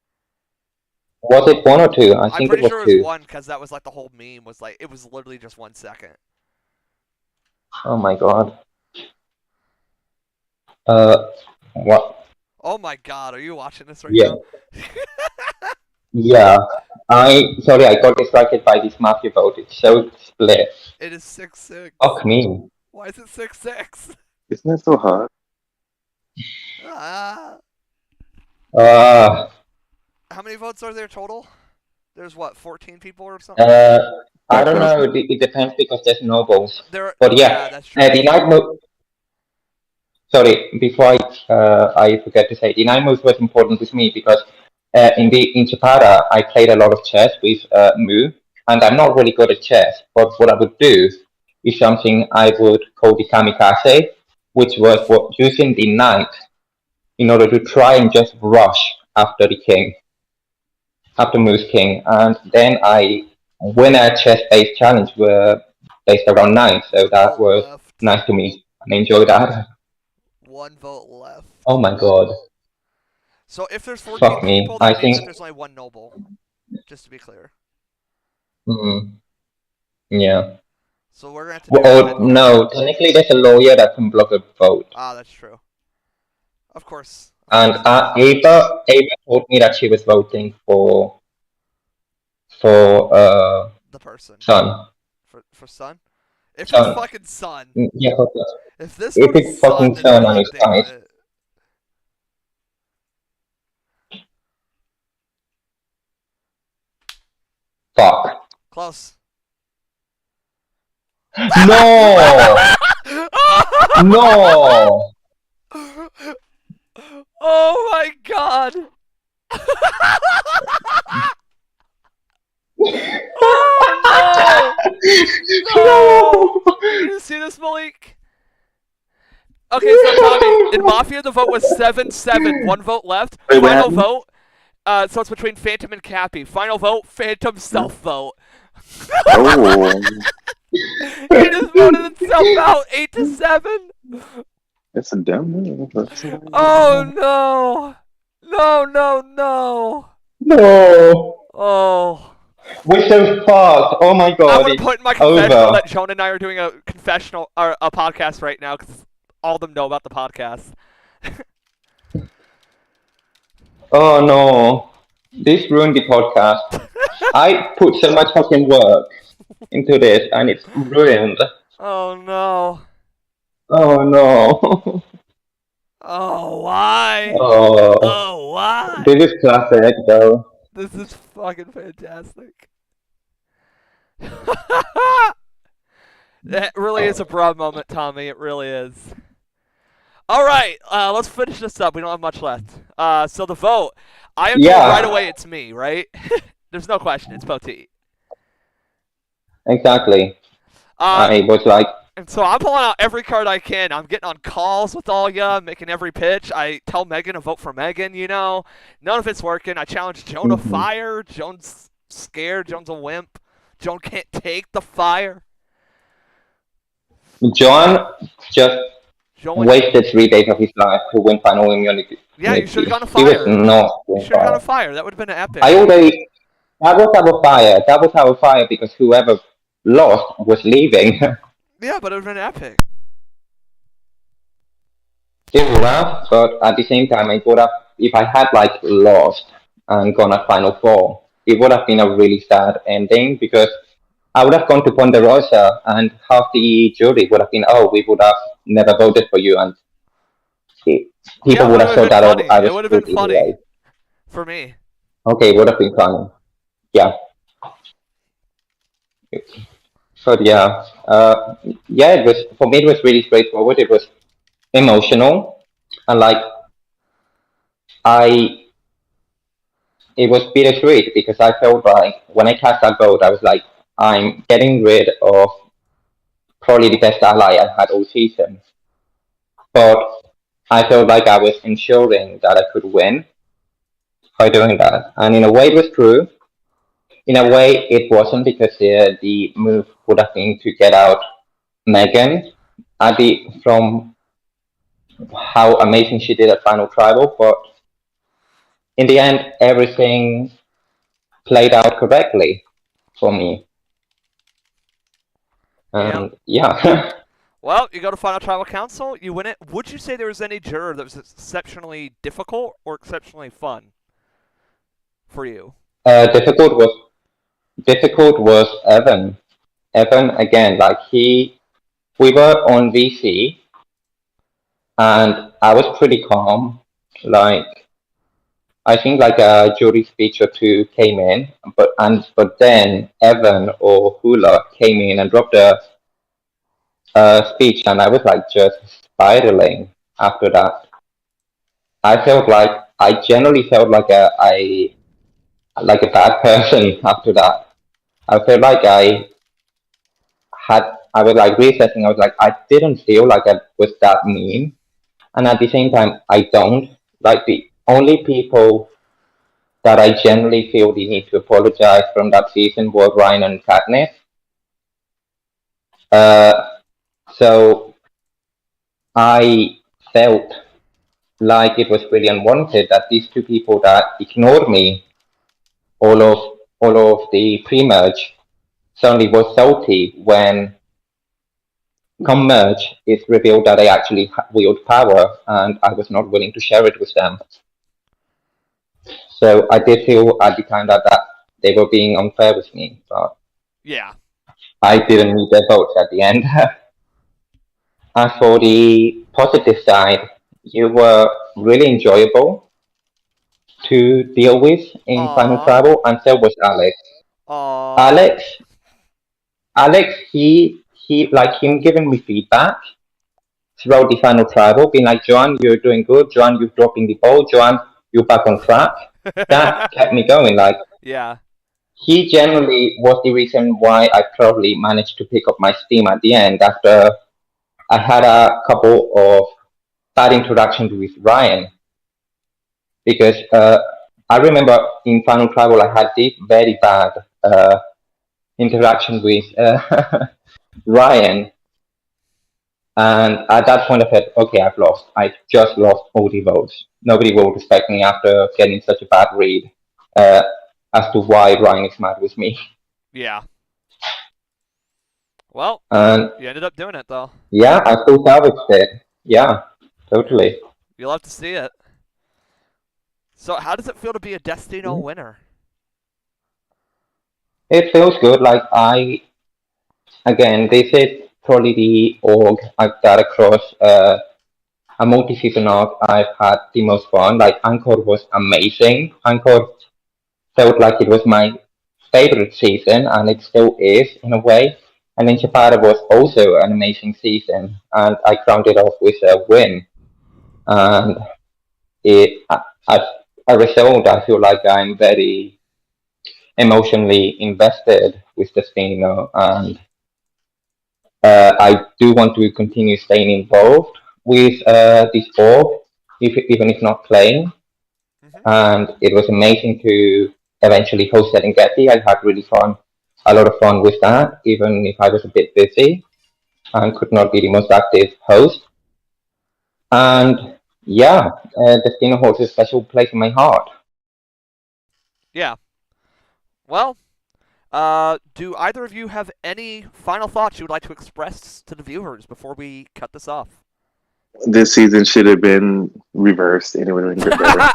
was it 1 or 2? I I'm think it pretty was sure it was 2. one because that was like the whole meme was like it was literally just 1 second. Oh my god. Uh, what? Oh my god, are you watching this right Yeah, now? yeah. Sorry, I got distracted by this mafia vote. It's so split. It is 6-6. Fuck me. Why is it 6-6? Isn't that so hot? Ah. Uh, How many votes are there total? There's what, 14 people or something? uh, I don't know. 5,000. It depends because there's nobles. There. But Yeah, yeah, that's true. the night move. Sorry, before I forget to say, the night move was important with me because in Chapada I played a lot of chess with Mu, and I'm not really good at chess. But what I would do is something I would call the kamikaze, which was using the knight in order to try and just rush after the king, after Mu's king, and then I win a chess-based challenge were based around knight, so One that vote was left. nice to me. I enjoyed that. One vote left. Oh my god. So if there's 14 Fuck me. people, I that means that think. there's only one noble. Just to be clear. Yeah. So we're gonna have to Well, do a oh, head-to-head. no, technically there's a lawyer that can block a vote. Ah, that's true. Of course. Of And course there is. Ava told me that she was voting for The person. Sun. For Sun? If it's Sun. fucking Sun. Yeah, for Sun. If this If vote is it's Sun, fucking then Sun and god it's damn nice. it. Fuck. Close. No! No! Oh my god! Oh no! No! Did you see this, Malik? Okay, so Tommy, in Mafia the vote was 7-7. One vote left. Wait, what Final happened? vote. So it's between Phantom and Cappy. Final vote, Phantom self vote. Oh, He just voted himself out 8-7. that's a dumb move. Oh no! No, no, no! No! Oh. We're so fucked. Oh my I'm god, gonna it's put in my confessional over. that Joan and I are doing a confessional or a podcast right now because all of them know about the podcast. Oh no. This ruined the podcast. I put so much fucking work into this and it's ruined. Oh no. Oh no. Oh why? Oh, Oh why? this is classic though. This is fucking fantastic. It really is a broad moment, Tommy. It really is. All right, let's finish this up. We don't have much left. So the vote, I am told right Yeah, away it's me, right? There's no question. It's Poteet. exactly. Uh, I was like, and so I'm pulling out every card I can. I'm getting on calls with all ya, making every pitch. I tell Megan to vote for Megan. None of it's working. I challenge Joan to mhm. fire. Joan's scared. Joan's a wimp. Joan can't take the fire. John just Joan went. wasted 3 days of his life to win final immunity. Yeah, you should have gone to He was fire. not You doing should have gone fire. to fire. That would have been an epic. I already. That was our fire. That was our fire because whoever lost was leaving. Yeah, but it would have been epic. It would have, but at the same time, I would have. If I had like lost and gone at final four, it would have been a really sad ending because I would have gone to Ponderosa and half the jury would have been, oh, we would have never voted for you, and it, Yeah, people would but it have would have thought been that funny. I It was would have screwed been either funny way. for me. Okay, it would have been fun. Yeah, but yeah, yeah, it was for me. It was really straightforward. It was emotional, and like I, it was bittersweet because I felt like when I cast that vote, I was like, I'm getting rid of probably the best ally I had all season. But I felt like I was ensuring that I could win by doing that. And in a way, it was true. In a way, it wasn't because the move would have been to get out Megan from how amazing she did at Final Tribal, but in the end, everything played out correctly for me. Yep. And yeah, Well, you go to Final Tribal Council, you win it. Would you say there was any juror that was exceptionally difficult or exceptionally fun for you? uh, difficult was difficult was Evan. Evan again, like we were on VC, and I was pretty calm. Like I think like a jury speech or two came in, but then Evan or Hula came in and dropped a speech, and I was like just spiraling after that. I generally felt like a bad person after that. I felt like I was like reassessing. I was like, I didn't feel like I was that mean, and at the same time, I don't. Like the only people that I generally feel the need to apologize from that season were Ryan and Katniss. Uh, so I felt like it was really unwanted that these two people that ignored me all of the pre-merge suddenly were salty when come merge it's revealed that I actually wield power and I was not willing to share it with them. So I did feel at the time that they were being unfair with me, but Yeah. I didn't need their votes at the end. As for the positive side, you were really enjoyable to deal with in Final Aww. Travel, and so was Alex. Aww. Alex, Alex, he like him giving me feedback throughout the Final Travel, being like, Joanne, you're doing good. Joanne, you're dropping the ball. Joanne, you're back on track. That kept me going. Like Yeah. he generally was the reason why I probably managed to pick up my steam at the end after I had a couple of bad interactions with Ryan. Because I remember in Final Travel I had this very bad interaction with Ryan, and at that point I said, okay, I've lost. I just lost all the votes. Nobody will respect me after getting such a bad read uh, as to why Ryan is mad with me. Yeah. Well, And you ended up doing it, though. yeah, I still salvaged it. Yeah, totally. You'll have to see it. So, how does it feel to be a Destino winner? It feels good. Like again, this is probably the org I've got across a multi-season arc I've had the most fun. Like Angkor was amazing. Angkor felt like it was my favorite season, and it still is in a way. And then Chapada was also an amazing season, and I crowned it off with a win. And as a result, I feel like I'm very emotionally invested with Destino, and I do want to continue staying involved with this org, even if not playing. Mm-hmm. And it was amazing to eventually host Serengeti. I had a lot of fun with that, even if I was a bit busy and could not be the most active host. And yeah, Destino holds a special place in my heart. Yeah. Well, do either of you have any final thoughts you would like to express to the viewers before we cut this off? This season should have been reversed, and it would have been better.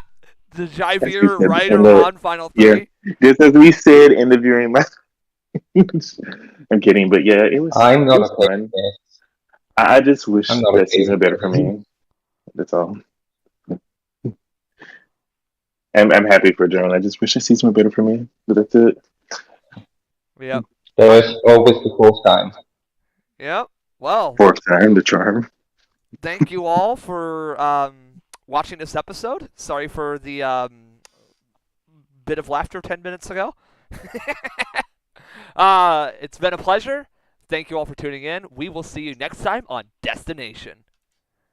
The As we Javier said right in or the on final yeah, three? just as we said in the viewing last. I'm kidding, but yeah, it I'm not was okay fun. with this. I just I'm wish not that okay season with was better for this. me. That's all. I'm happy for Joan. I just wish the season were better for me. But that's it. Yep. There's always the fourth time. Yep. Well, Fourth time, the charm. thank you all for watching this episode. Sorry for the bit of laughter 10 minutes ago. It's been a pleasure. Thank you all for tuning in. We will see you next time on Destination.